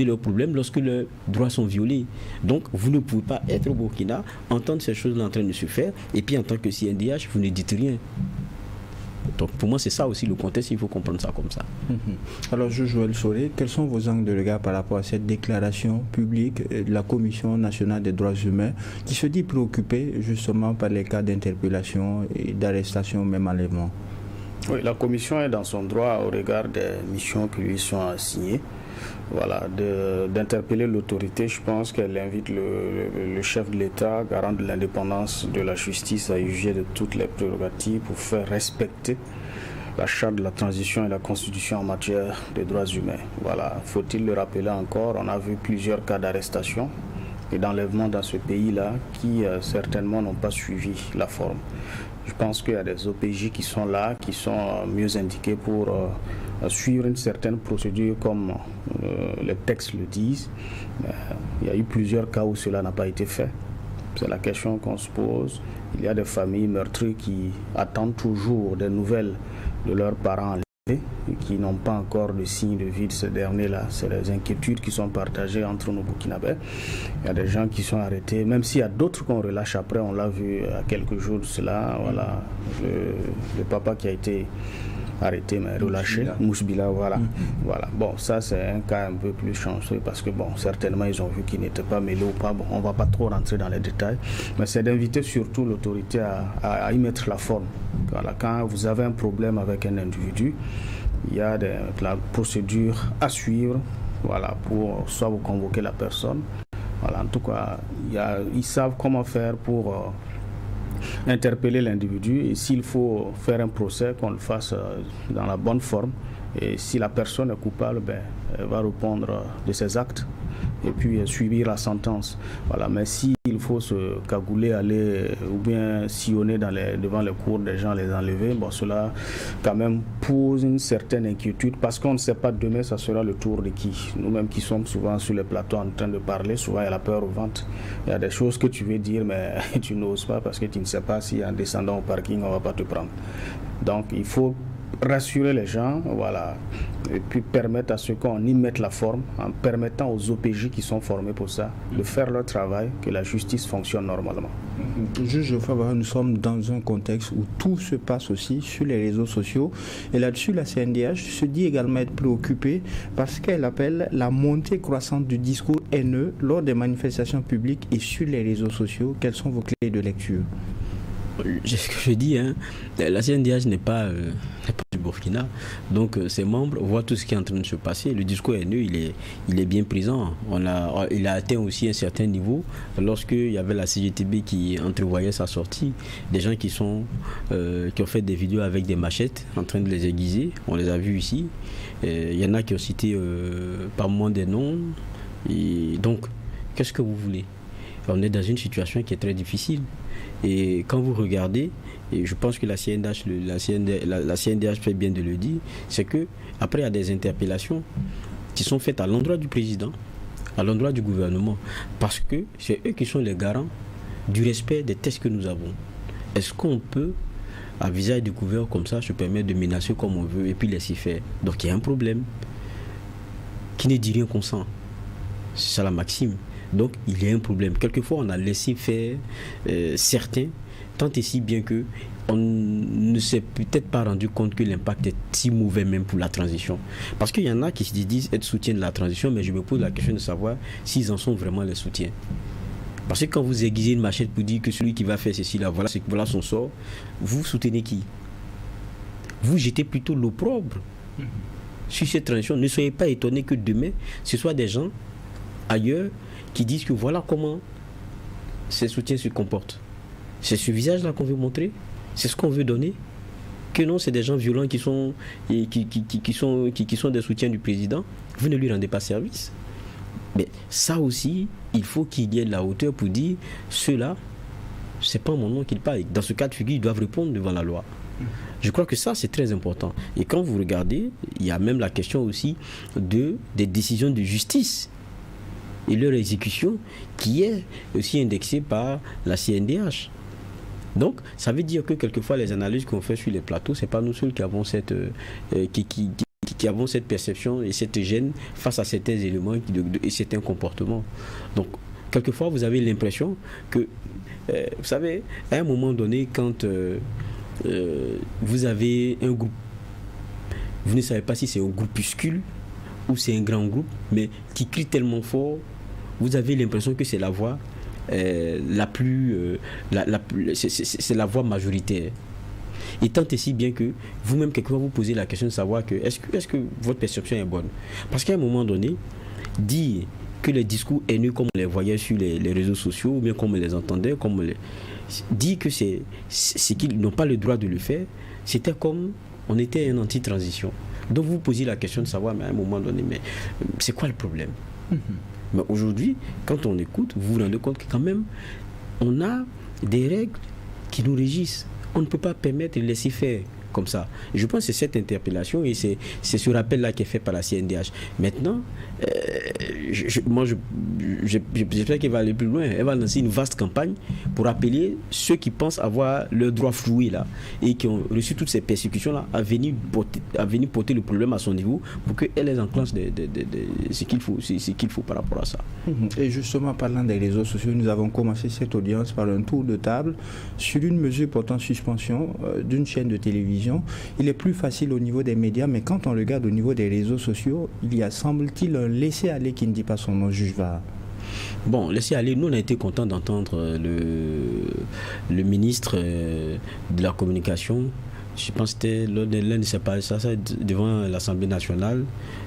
B: leurs problèmes lorsque leurs droits sont violés. Donc, vous ne pouvez pas être au Burkina, entendre ces choses-là en train de se faire, et puis en tant que CNDH, vous ne dites rien. Donc, pour moi, c'est ça aussi le contexte, il faut comprendre ça comme ça.
D: Alors, Joël Soré, quels sont vos angles de regard par rapport à cette déclaration publique de la Commission nationale des droits humains qui se dit préoccupée justement par les cas d'interpellation et d'arrestation, même enlèvement?
C: Oui, la commission est dans son droit au regard des missions qui lui sont assignées. Voilà, d'interpeller l'autorité. Je pense qu'elle invite le chef de l'État, garant de l'indépendance de la justice, à juger de toutes les prérogatives pour faire respecter la charte de la transition et la constitution en matière de droits humains. Voilà, faut-il le rappeler encore, on a vu plusieurs cas d'arrestation et d'enlèvement dans ce pays-là qui certainement n'ont pas suivi la forme. Je pense qu'il y a des OPJ qui sont là, qui sont mieux indiqués pour suivre une certaine procédure comme les textes le disent. Il y a eu plusieurs cas où cela n'a pas été fait. C'est la question qu'on se pose. Il y a des familles meurtries qui attendent toujours des nouvelles de leurs parents enlevés et qui n'ont pas encore de signe de vie de ce dernier-là. C'est les inquiétudes qui sont partagées entre nos Burkinabés. Il y a des gens qui sont arrêtés, même s'il y a d'autres qu'on relâche après. On l'a vu à quelques jours de cela. Voilà, le papa qui a été arrêté mais relâché, Mouchbila, voilà. Voilà. Bon, ça c'est un cas un peu plus chanceux parce que bon, certainement ils ont vu qu'il n'était pas mêlé ou pas. Bon, on va pas trop rentrer dans les détails, mais c'est d'inviter surtout l'autorité à y mettre la forme. Voilà, quand vous avez un problème avec un individu, il y a la procédure à suivre, voilà, pour soit vous convoquer la personne. Voilà, en tout cas, ils savent comment faire pour interpeller l'individu et s'il faut faire un procès, qu'on le fasse dans la bonne forme. Et si la personne est coupable, elle va répondre de ses actes et puis subir la sentence. Voilà. Mais s'il il faut se cagouler, aller ou bien sillonner devant les cours des gens, les enlever, bon, cela quand même pose une certaine inquiétude parce qu'on ne sait pas demain ça sera le tour de qui. Nous-mêmes qui sommes souvent sur les plateaux en train de parler, souvent il y a la peur au ventre. Il y a des choses que tu veux dire mais tu n'oses pas parce que tu ne sais pas si en descendant au parking on ne va pas te prendre. Donc il faut rassurer les gens, voilà, et puis permettre à ceux qu'on y mette la forme, en permettant aux OPJ qui sont formés pour ça de faire leur travail, que la justice fonctionne normalement.
D: Juge Geoffroy, nous sommes dans un contexte où tout se passe aussi sur les réseaux sociaux et là-dessus la CNDH se dit également être préoccupée parce qu'elle appelle la montée croissante du discours haineux lors des manifestations publiques et sur les réseaux sociaux. Quelles sont vos clés de lecture?
B: C'est ce que je dis, hein. La CNDH n'est pas du Burkina, donc ses membres voient tout ce qui est en train de se passer. Le discours haineux, il est bien présent. Il a atteint aussi un certain niveau lorsqu'il y avait la CGTB qui entrevoyait sa sortie. Des gens qui ont fait des vidéos avec des machettes en train de les aiguiser, on les a vus ici. Il y en a qui ont cité par moment des noms. Et donc, qu'est-ce que vous voulez? On est dans une situation qui est très difficile. Et quand vous regardez, et je pense que la CNDH fait bien de le dire, c'est que après il y a des interpellations qui sont faites à l'endroit du président, à l'endroit du gouvernement, parce que c'est eux qui sont les garants du respect des textes que nous avons. Est-ce qu'on peut, à visage découvert comme ça, se permettre de menacer comme on veut et puis laisser faire? Donc il y a un problème. Qui ne dit rien consent. C'est ça la maxime. Donc il y a un problème. Quelquefois on a laissé faire certains, tant et si bien que on ne s'est peut-être pas rendu compte que l'impact est si mauvais même pour la transition. Parce qu'il y en a qui se disent être soutien de la transition, mais je me pose la question de savoir s'ils en sont vraiment les soutiens. Parce que quand vous aiguisez une machette pour dire que celui qui va faire ceci là, voilà son sort, vous soutenez qui? Vous jetez plutôt l'opprobre sur cette transition. Ne soyez pas étonnés que demain ce soit des gens ailleurs qui disent que voilà comment ces soutiens se comportent. C'est ce visage-là qu'on veut montrer, c'est ce qu'on veut donner. Que non, c'est des gens violents qui sont des soutiens du président. Vous ne lui rendez pas service. Mais ça aussi, il faut qu'il y ait de la hauteur pour dire ceux-là, c'est pas mon nom qu'ils parlent. Dans ce cas de figure, ils doivent répondre devant la loi. Je crois que ça, c'est très important. Et quand vous regardez, il y a même la question aussi des décisions de justice et leur exécution qui est aussi indexée par la CNDH. Donc, ça veut dire que quelquefois, les analyses qu'on fait sur les plateaux, ce n'est pas nous seuls qui avons cette perception et cette gêne face à certains éléments et certains comportements. Donc, quelquefois, vous avez l'impression que, vous savez, à un moment donné, quand vous avez un groupe, vous ne savez pas si c'est un groupuscule ou c'est un grand groupe, mais qui crie tellement fort, vous avez l'impression que c'est la voix c'est la voix majoritaire. Et tant et si bien que vous-même, quelquefois, vous posez la question de savoir que est-ce que votre perception est bonne? Parce qu'à un moment donné, dire que les discours haineux, comme on les voyait sur les réseaux sociaux, ou bien comme on les entendait, dire que c'est qu'ils n'ont pas le droit de le faire, c'était comme on était en anti-transition. Donc vous posez la question de savoir, mais à un moment donné, mais c'est quoi le problème? Mais aujourd'hui, quand on écoute, vous vous rendez compte que quand même, on a des règles qui nous régissent. On ne peut pas permettre de laisser faire comme ça. Et je pense que c'est cette interpellation et c'est ce rappel-là qui est fait par la CNDH. Maintenant, j'espère qu'elle va aller plus loin. Elle va lancer une vaste campagne pour appeler ceux qui pensent avoir leurs droits floués là et qui ont reçu toutes ces persécutions-là à venir porter le problème à son niveau pour qu'elle les enclenche ce qu'il faut par rapport à ça.
D: Et justement, parlant des réseaux sociaux, nous avons commencé cette audience par un tour de table sur une mesure portant suspension d'une chaîne de télévision. Il est plus facile au niveau des médias, mais quand on regarde au niveau des réseaux sociaux, il y a, semble-t-il, un laisser-aller qui ne dit pas son nom, juge Vara.
B: Bon, laisser-aller, nous on a été contents d'entendre le ministre de la communication. Je pense que c'était lors de l'un de ses passages devant l'Assemblée nationale.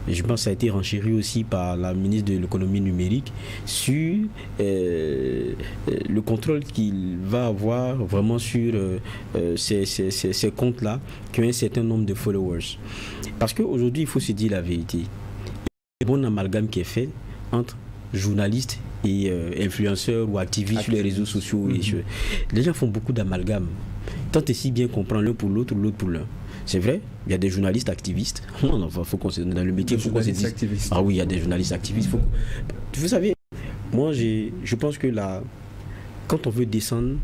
B: Et je pense que ça a été renchéri aussi par la ministre de l'économie numérique sur le contrôle qu'il va avoir vraiment sur ces comptes-là qui ont un certain nombre de followers. Parce qu'aujourd'hui, il faut se dire la vérité. Il y a un bon amalgame qui est fait entre journalistes et influenceurs ou activistes sur les réseaux sociaux. Les gens font beaucoup d'amalgames. Tant et si bien qu'on prend l'un pour l'autre ou l'autre pour l'un. C'est vrai, il y a des journalistes activistes. Faut qu'on se, dans le métier, il faut qu'on se dise. Ah oui, il y a des journalistes activistes. Vous savez, moi, je pense que quand on veut descendre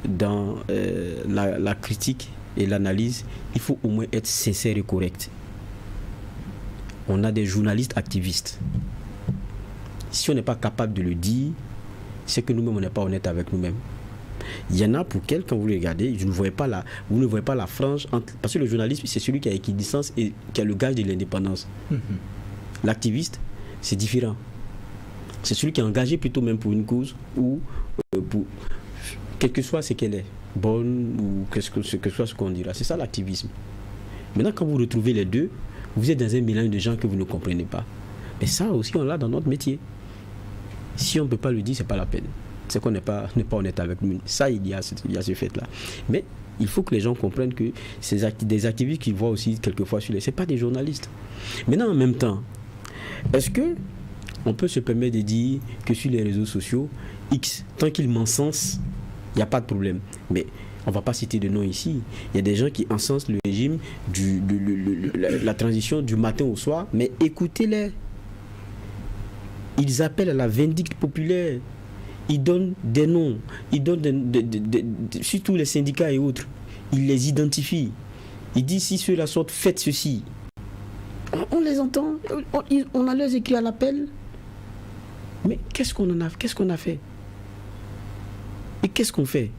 B: dans la critique et l'analyse, il faut au moins être sincère et correct. On a des journalistes activistes. Si on n'est pas capable de le dire, c'est que nous-mêmes, on n'est pas honnête avec nous-mêmes. Il y en a pour quelqu'un, quand vous le regardez, vous ne voyez pas la frange entre, parce que le journaliste, c'est celui qui a équidistance et qui a le gage de l'indépendance. L'activiste, c'est différent. C'est celui qui est engagé plutôt même pour une cause ou pour quel que soit ce qu'elle est, bonne ou que soit ce qu'on dira. C'est ça l'activisme. Maintenant, quand vous retrouvez les deux, vous êtes dans un mélange de gens que vous ne comprenez pas. Mais ça aussi, on l'a dans notre métier. Si on ne peut pas le dire, ce n'est pas la peine. C'est qu'on n'est pas honnête avec nous. Ça, il y a ce fait-là. Mais il faut que les gens comprennent que des activistes qu'ils voient aussi quelquefois sur ce n'est pas des journalistes. Maintenant, en même temps, est-ce que on peut se permettre de dire que sur les réseaux sociaux, X, tant qu'ils m'encensent, il n'y a pas de problème. Mais on ne va pas citer de nom ici. Il y a des gens qui encensent le régime, la transition du matin au soir, mais écoutez-les. Ils appellent à la vindicte populaire. Ils donnent des noms. Ils donnent surtout les syndicats et autres. Ils les identifient. Ils disent si ceux-là sortent, faites ceci. On les entend. On a leurs écrits à l'appel. Mais qu'est-ce qu'on a fait? Et qu'est-ce qu'on fait?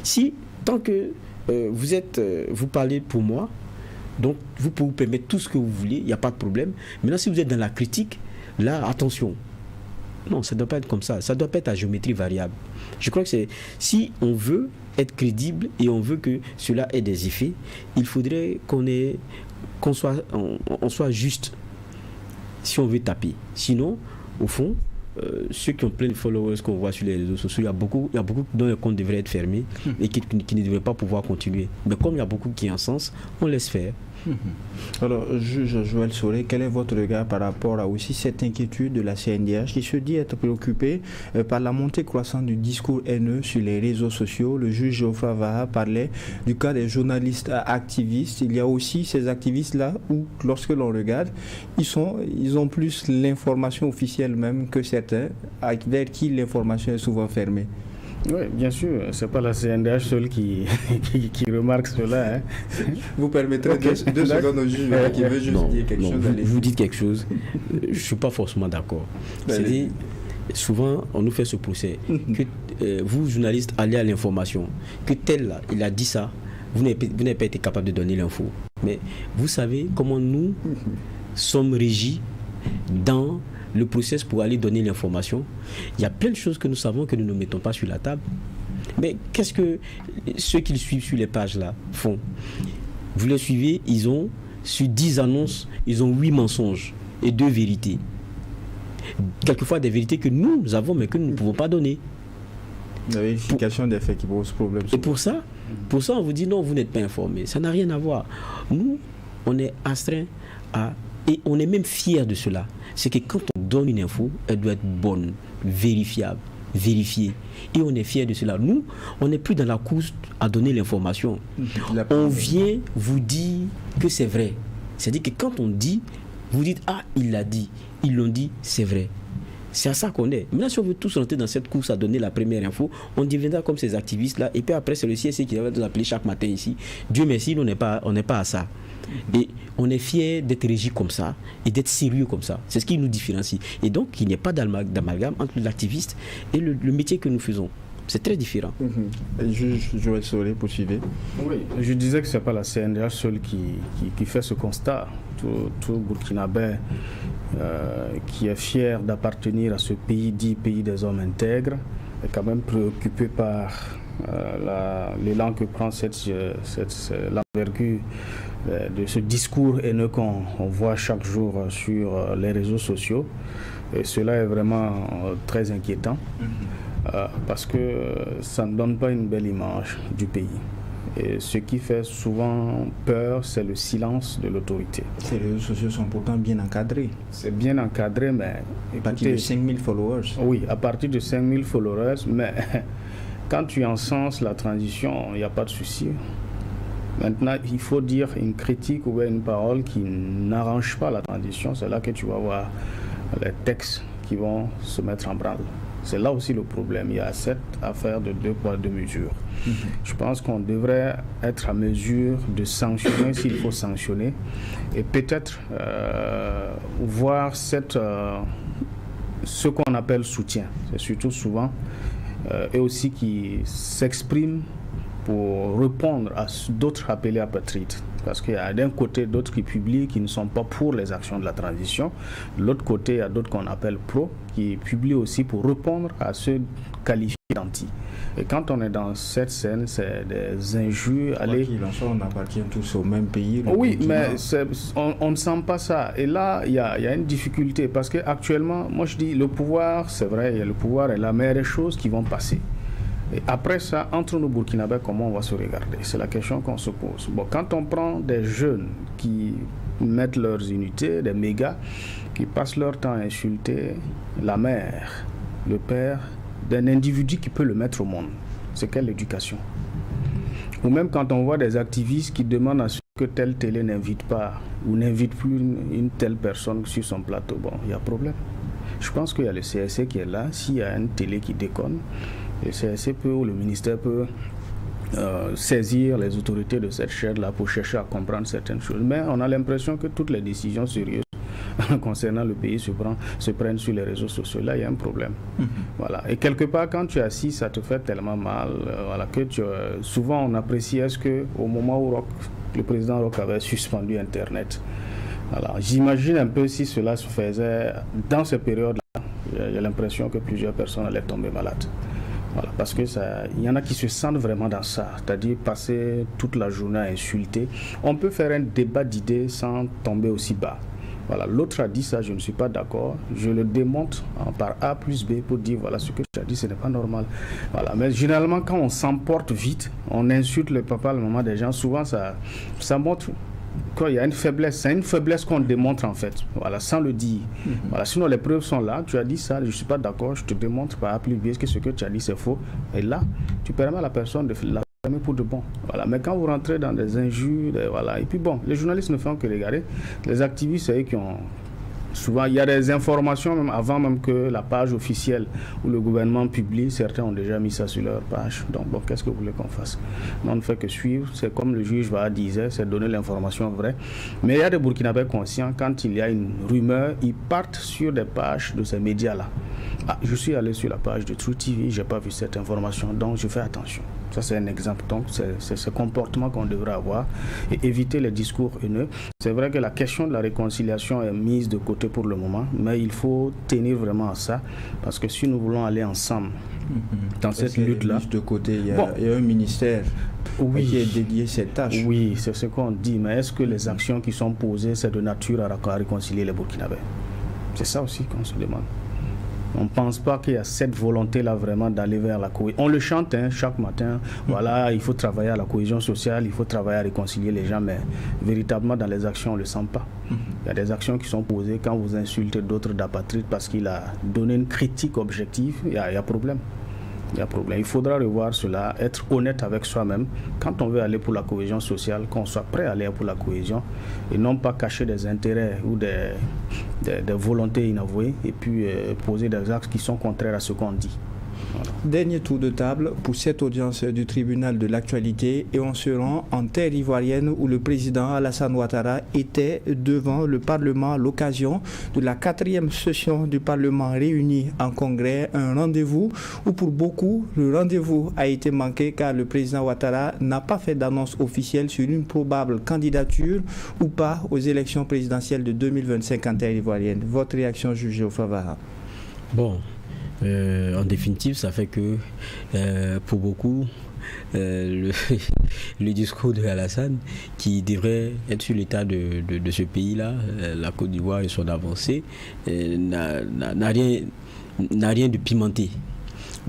B: Si, tant que vous parlez pour moi, donc vous pouvez vous permettre tout ce que vous voulez, il n'y a pas de problème. Maintenant, si vous êtes dans la critique, là, attention. Non, ça ne doit pas être comme ça. Ça doit pas être à géométrie variable. Je crois que si on veut être crédible et on veut que cela ait des effets, il faudrait qu'on soit juste si on veut taper. Sinon, au fond, ceux qui ont plein de followers qu'on voit sur les réseaux sociaux, il y a beaucoup dont les comptes devraient être fermés et qui ne devraient pas pouvoir continuer. Mais comme il y a beaucoup qui encensent, on laisse faire.
D: Alors, juge Joël Solé, quel est votre regard par rapport à aussi cette inquiétude de la CNDH qui se dit être préoccupée par la montée croissante du discours haineux sur les réseaux sociaux? Le juge Geoffroy Vaha parlait du cas des journalistes activistes. Il y a aussi ces activistes-là où, lorsque l'on regarde, ils ont plus l'information officielle même que certains, vers qui l'information est souvent fermée.
C: Oui, bien sûr, ce n'est pas la CNDH seule qui remarque cela. Hein.
D: Vous permettrez deux secondes au juge qui veut juste dire quelque chose.
B: Vous dites quelque chose, je ne suis pas forcément d'accord. C'est-à-dire, souvent, on nous fait ce procès. Que vous, journalistes, allez à l'information. Que tel, là, il a dit ça, vous n'avez pas été capable de donner l'info. Mais vous savez comment nous sommes régis dans le process pour aller donner l'information. Il y a plein de choses que nous savons que nous ne mettons pas sur la table. Mais qu'est-ce que ceux qui le suivent sur les pages là font? Vous les suivez, ils ont sur 10 annonces, ils ont 8 mensonges et 2 vérités. Quelquefois des vérités que nous avons mais que nous ne pouvons pas donner.
D: La vérification des faits qui pose problème.
B: Et pour ça, on vous dit non, vous n'êtes pas informé. Ça n'a rien à voir. Nous, on est astreints et on est même fiers de cela. C'est que quand on donne une info, elle doit être bonne, vérifiable, vérifiée. Et on est fiers de cela. Nous, on n'est plus dans la course à donner l'information. On vient vous dire que c'est vrai. C'est-à-dire que quand on dit, vous dites « Ah, il l'a dit, ils l'ont dit, c'est vrai ». C'est à ça qu'on est. Maintenant, si on veut tous rentrer dans cette course à donner la première info, on deviendra comme ces activistes-là. Et puis après, c'est le CSC qui va nous appeler chaque matin ici. Dieu merci, on n'est pas à ça. Et on est fiers d'être régis comme ça et d'être sérieux comme ça. C'est ce qui nous différencie. Et donc, il n'y a pas d'amalgame entre l'activiste et le métier que nous faisons. C'est très différent.
D: Joël Solé, poursuivez.
C: Oui, je disais que ce n'est pas la CNDH seule qui fait ce constat. Tout Burkinabé qui est fier d'appartenir à ce pays dit pays des hommes intègres est quand même préoccupé par l'élan que prend l'envergure de ce discours haineux qu'on voit chaque jour sur les réseaux sociaux. Et cela est vraiment très inquiétant parce que ça ne donne pas une belle image du pays. Et ce qui fait souvent peur, c'est le silence de l'autorité.
D: Ces réseaux sociaux sont pourtant bien encadrés.
C: C'est bien encadré, mais...
D: À partir de 5000 followers.
C: Oui, à partir de 5000 followers, mais quand tu encenses la transition, il n'y a pas de souci. Maintenant, il faut dire une critique ou une parole qui n'arrange pas la transition. C'est là que tu vas voir les textes qui vont se mettre en branle. C'est là aussi le problème. Il y a cette affaire de 2 poids 2 mesures. Je pense qu'on devrait être à mesure de sanctionner s'il faut sanctionner et peut-être voir ce qu'on appelle soutien. C'est surtout souvent et aussi qui s'exprime pour répondre à d'autres appelés apatrides. Parce qu'il y a d'un côté d'autres qui publient qui ne sont pas pour les actions de la transition. De l'autre côté, il y a d'autres qu'on appelle pro qui publient aussi pour répondre à ceux qualifiés d'anti. Et quand on est dans cette scène, c'est des injures.
D: On appartient tous au même pays.
C: Oui, mais on ne sent pas ça. Et là, il y a une difficulté parce qu'actuellement, moi je dis, le pouvoir, c'est vrai, le pouvoir est là, mais il y a des choses qui vont passer. Et après ça, entre nous Burkinabés, comment on va se regarder? C'est la question qu'on se pose. Bon, quand on prend des jeunes qui mettent leurs unités, des mégas, qui passent leur temps à insulter la mère, le père d'un individu qui peut le mettre au monde, c'est quelle éducation? Ou même quand on voit des activistes qui demandent à ce que telle télé n'invite pas ou n'invite plus une telle personne sur son plateau, bon, il y a problème. Je pense qu'il y a le CSC qui est là. S'il y a une télé qui déconne, le CSC peut ou le ministère peut saisir les autorités de cette chaîne-là pour chercher à comprendre certaines choses. Mais on a l'impression que toutes les décisions sérieuses concernant le pays se prennent sur les réseaux sociaux. Là, il y a un problème. Voilà. Et quelque part, quand tu es assis, ça te fait tellement mal. Voilà, que souvent, on apprécie est-ce qu'au moment où le président Roch avait suspendu Internet, voilà, j'imagine un peu si cela se faisait dans ces périodes-là, j'ai l'impression que plusieurs personnes allaient tomber malades. Voilà, parce que il y en a qui se sentent vraiment dans ça, c'est-à-dire passer toute la journée à insulter. On peut faire un débat d'idées sans tomber aussi bas. Voilà, l'autre a dit ça, je ne suis pas d'accord. Je le démonte par A plus B pour dire voilà ce que tu as dit, ce n'est pas normal. Voilà, mais généralement quand on s'emporte vite, on insulte le papa, le maman des gens. Souvent ça montre qu'il y a une faiblesse. C'est une faiblesse qu'on démontre en fait. Voilà, sans le dire. Voilà, sinon les preuves sont là. Tu as dit ça, je ne suis pas d'accord. Je te démontre par A plus B que ce que tu as dit c'est faux. Et là, tu permets à la personne de la fermer pour de bon. Voilà. Mais quand vous rentrez dans des injures, voilà. Et puis bon, les journalistes ne font que regarder. Les activistes, c'est eux qui ont... Souvent, il y a des informations, même avant même que la page officielle où le gouvernement publie, certains ont déjà mis ça sur leur page. Donc, bon, qu'est-ce que vous voulez qu'on fasse? On ne fait que suivre. C'est comme le juge disait, c'est donner l'information vraie. Mais il y a des Burkinabés conscients, quand il y a une rumeur, ils partent sur des pages de ces médias-là. Ah, je suis allé sur la page de True TV, je n'ai pas vu cette information, donc je fais attention. Ça, c'est un exemple. Donc, c'est ce comportement qu'on devrait avoir et éviter les discours haineux. C'est vrai que la question de la réconciliation est mise de côté pour le moment, mais il faut tenir vraiment à ça, parce que si nous voulons aller ensemble dans cette lutte-là...
D: De côté, il y a un ministère qui est dédié à cette tâche.
C: Oui, c'est ce qu'on dit, mais est-ce que les actions qui sont posées, c'est de nature à réconcilier les Burkinabés? C'est ça aussi qu'on se demande. On ne pense pas qu'il y a cette volonté-là vraiment d'aller vers la cohésion. On le chante chaque matin. Voilà, il faut travailler à la cohésion sociale, il faut travailler à réconcilier les gens, mais véritablement dans les actions, on ne le sent pas. Il y a des actions qui sont posées quand vous insultez d'autres d'apatrides parce qu'il a donné une critique objective, il y a problème. Il y a problème. Il faudra revoir cela, être honnête avec soi-même. Quand on veut aller pour la cohésion sociale, qu'on soit prêt à aller pour la cohésion et non pas cacher des intérêts ou des volontés inavouées et puis poser des actes qui sont contraires à ce qu'on dit. Voilà.
A: Dernier tour de table pour cette audience du tribunal de l'actualité et on se rend en terre ivoirienne où le président Alassane Ouattara était devant le Parlement à l'occasion de la 4e session du Parlement réuni en congrès, un rendez-vous où pour beaucoup le rendez-vous a été manqué car le président Ouattara n'a pas fait d'annonce officielle sur une probable candidature ou pas aux élections présidentielles de 2025 en terre ivoirienne. Votre réaction, juge Geoffroy Vaha?
B: Bon. En définitive, ça fait que pour beaucoup, le discours de Alassane, qui devrait être sur l'état de ce pays-là, la Côte d'Ivoire et son avancée, n'a rien de pimenté.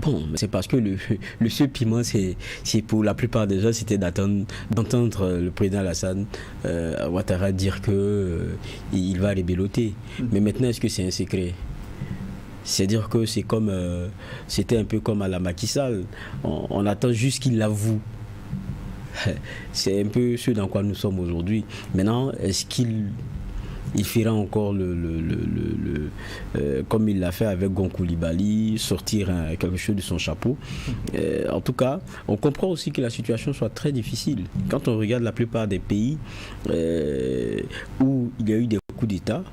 B: Bon, c'est parce que le seul piment, c'est pour la plupart des gens, c'était d'entendre le président Alassane Ouattara dire qu'il va rébelloter. Mais maintenant, est-ce que c'est un secret? C'est-à-dire que c'était un peu comme à la Macky Sall. On attend juste qu'il l'avoue. C'est un peu ce dans quoi nous sommes aujourd'hui. Maintenant, est-ce qu'il fera encore comme il l'a fait avec Gon Coulibaly, sortir quelque chose de son chapeau. En tout cas, on comprend aussi que la situation soit très difficile. Quand on regarde la plupart des pays où il y a eu des coups d'État,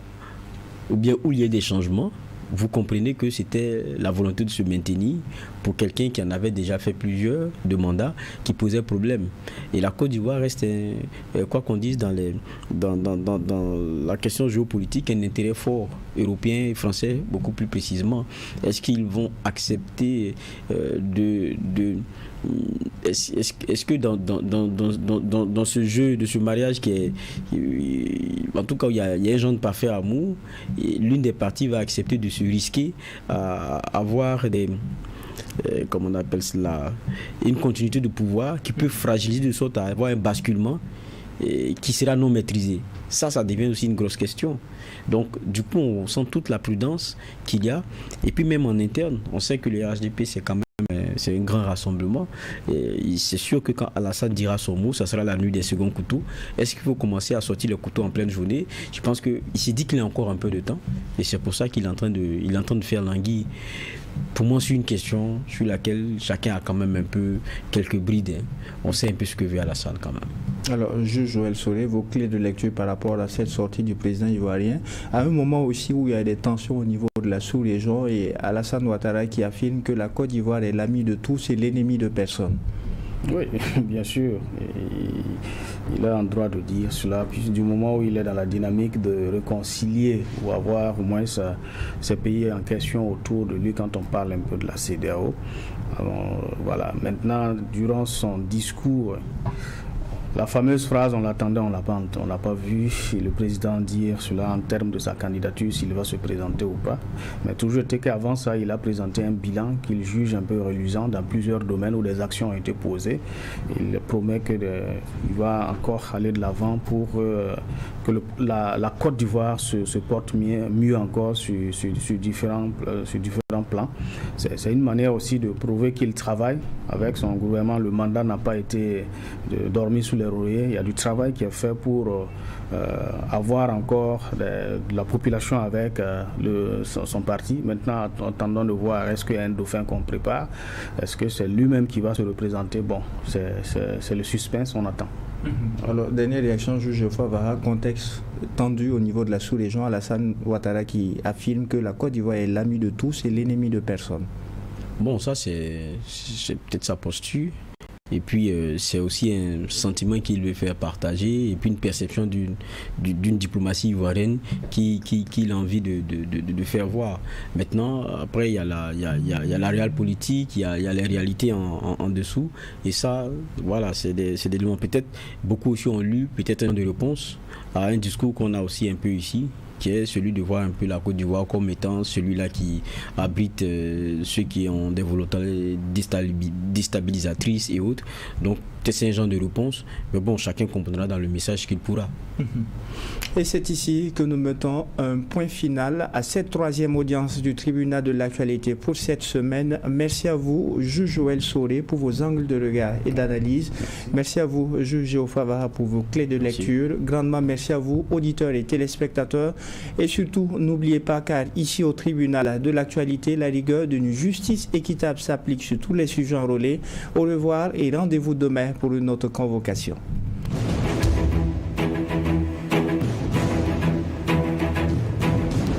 B: ou bien où il y a eu des changements, vous comprenez que c'était la volonté de se maintenir pour quelqu'un qui en avait déjà fait plusieurs de mandats qui posait problème. Et la Côte d'Ivoire reste, quoi qu'on dise dans la question géopolitique, un intérêt fort européen et français, beaucoup plus précisément. Est-ce qu'ils vont accepter est-ce que dans ce jeu, de ce mariage en tout cas il y a un genre de parfait amour, l'une des parties va accepter de se risquer à avoir comment on appelle cela, une continuité de pouvoir qui peut fragiliser de sorte à avoir un basculement qui sera non maîtrisé. Ça devient aussi une grosse question. Donc, du coup, on sent toute la prudence qu'il y a. Et puis, même en interne, on sait que le RHDP, c'est un grand rassemblement. Et c'est sûr que quand Alassane dira son mot, ça sera la nuit des seconds couteaux. Est-ce qu'il faut commencer à sortir le couteau en pleine journée? Je pense qu'il s'est dit qu'il a encore un peu de temps. Et c'est pour ça qu'il est en train de faire l'anguille. Pour moi, c'est une question sur laquelle chacun a quand même un peu quelques brides. On sait un peu ce que veut Alassane quand même.
D: Alors, juge Joël Soré, vos clés de lecture par rapport à cette sortie du président ivoirien, à un moment aussi où il y a des tensions au niveau de la sous-région et Alassane Ouattara qui affirme que la Côte d'Ivoire est l'ami de tous et l'ennemi de personne.
C: Oui, bien sûr. Il a un droit de dire cela, puis du moment où il est dans la dynamique de réconcilier ou avoir au moins ces pays en question autour de lui quand on parle un peu de la CEDEAO. Alors, voilà. Maintenant, durant son discours, la fameuse phrase, on l'attendait, on l'a pas vu, et le président dire cela en termes de sa candidature, s'il va se présenter ou pas. Mais toujours été qu'avant ça, il a présenté un bilan qu'il juge un peu reluisant dans plusieurs domaines où des actions ont été posées. Il promet qu'il va encore aller de l'avant pour que la Côte d'Ivoire se porte mieux encore sur différents plans. C'est une manière aussi de prouver qu'il travaille avec son gouvernement. Le mandat n'a pas été dormi sous les lauriers. Il y a du travail qui est fait pour avoir encore de la population avec son parti. Maintenant, attendons de voir est-ce qu'il y a un dauphin qu'on prépare, est-ce que c'est lui-même qui va se représenter. Bon, c'est le suspense, on attend.
D: Alors, dernière réaction, juge Geoffroy Vara, contexte tendu au niveau de la sous-région, Alassane Ouattara qui affirme que la Côte d'Ivoire est l'ami de tous et l'ennemi de personne.
B: Bon, ça c'est peut-être sa posture. Et puis c'est aussi un sentiment qu'il veut faire partager et puis une perception d'une diplomatie ivoirienne qu'il a envie de faire voir. Maintenant, après il y a la réelle politique, il y a les réalités en dessous. Et ça, voilà, c'est des éléments. Peut-être beaucoup aussi ont lu peut-être un de réponse à un discours qu'on a aussi un peu ici, qui est celui de voir un peu la Côte d'Ivoire comme étant celui-là qui abrite ceux qui ont des volontés déstabilisatrices et autres. Donc, c'est un genre de réponse, mais bon, chacun comprendra dans le message qu'il pourra.
A: Et c'est ici que nous mettons un point final à cette troisième audience du tribunal de l'actualité pour cette semaine. Merci à vous, juge Joël Soré, pour vos angles de regard et d'analyse. Merci à vous, juge Geoffroy Vara, pour vos clés de lecture. Merci. Grandement merci à vous, auditeurs et téléspectateurs. Et surtout, n'oubliez pas, car ici au tribunal de l'actualité, la rigueur d'une justice équitable s'applique sur tous les sujets enrôlés. Au revoir et rendez-vous demain pour une autre convocation.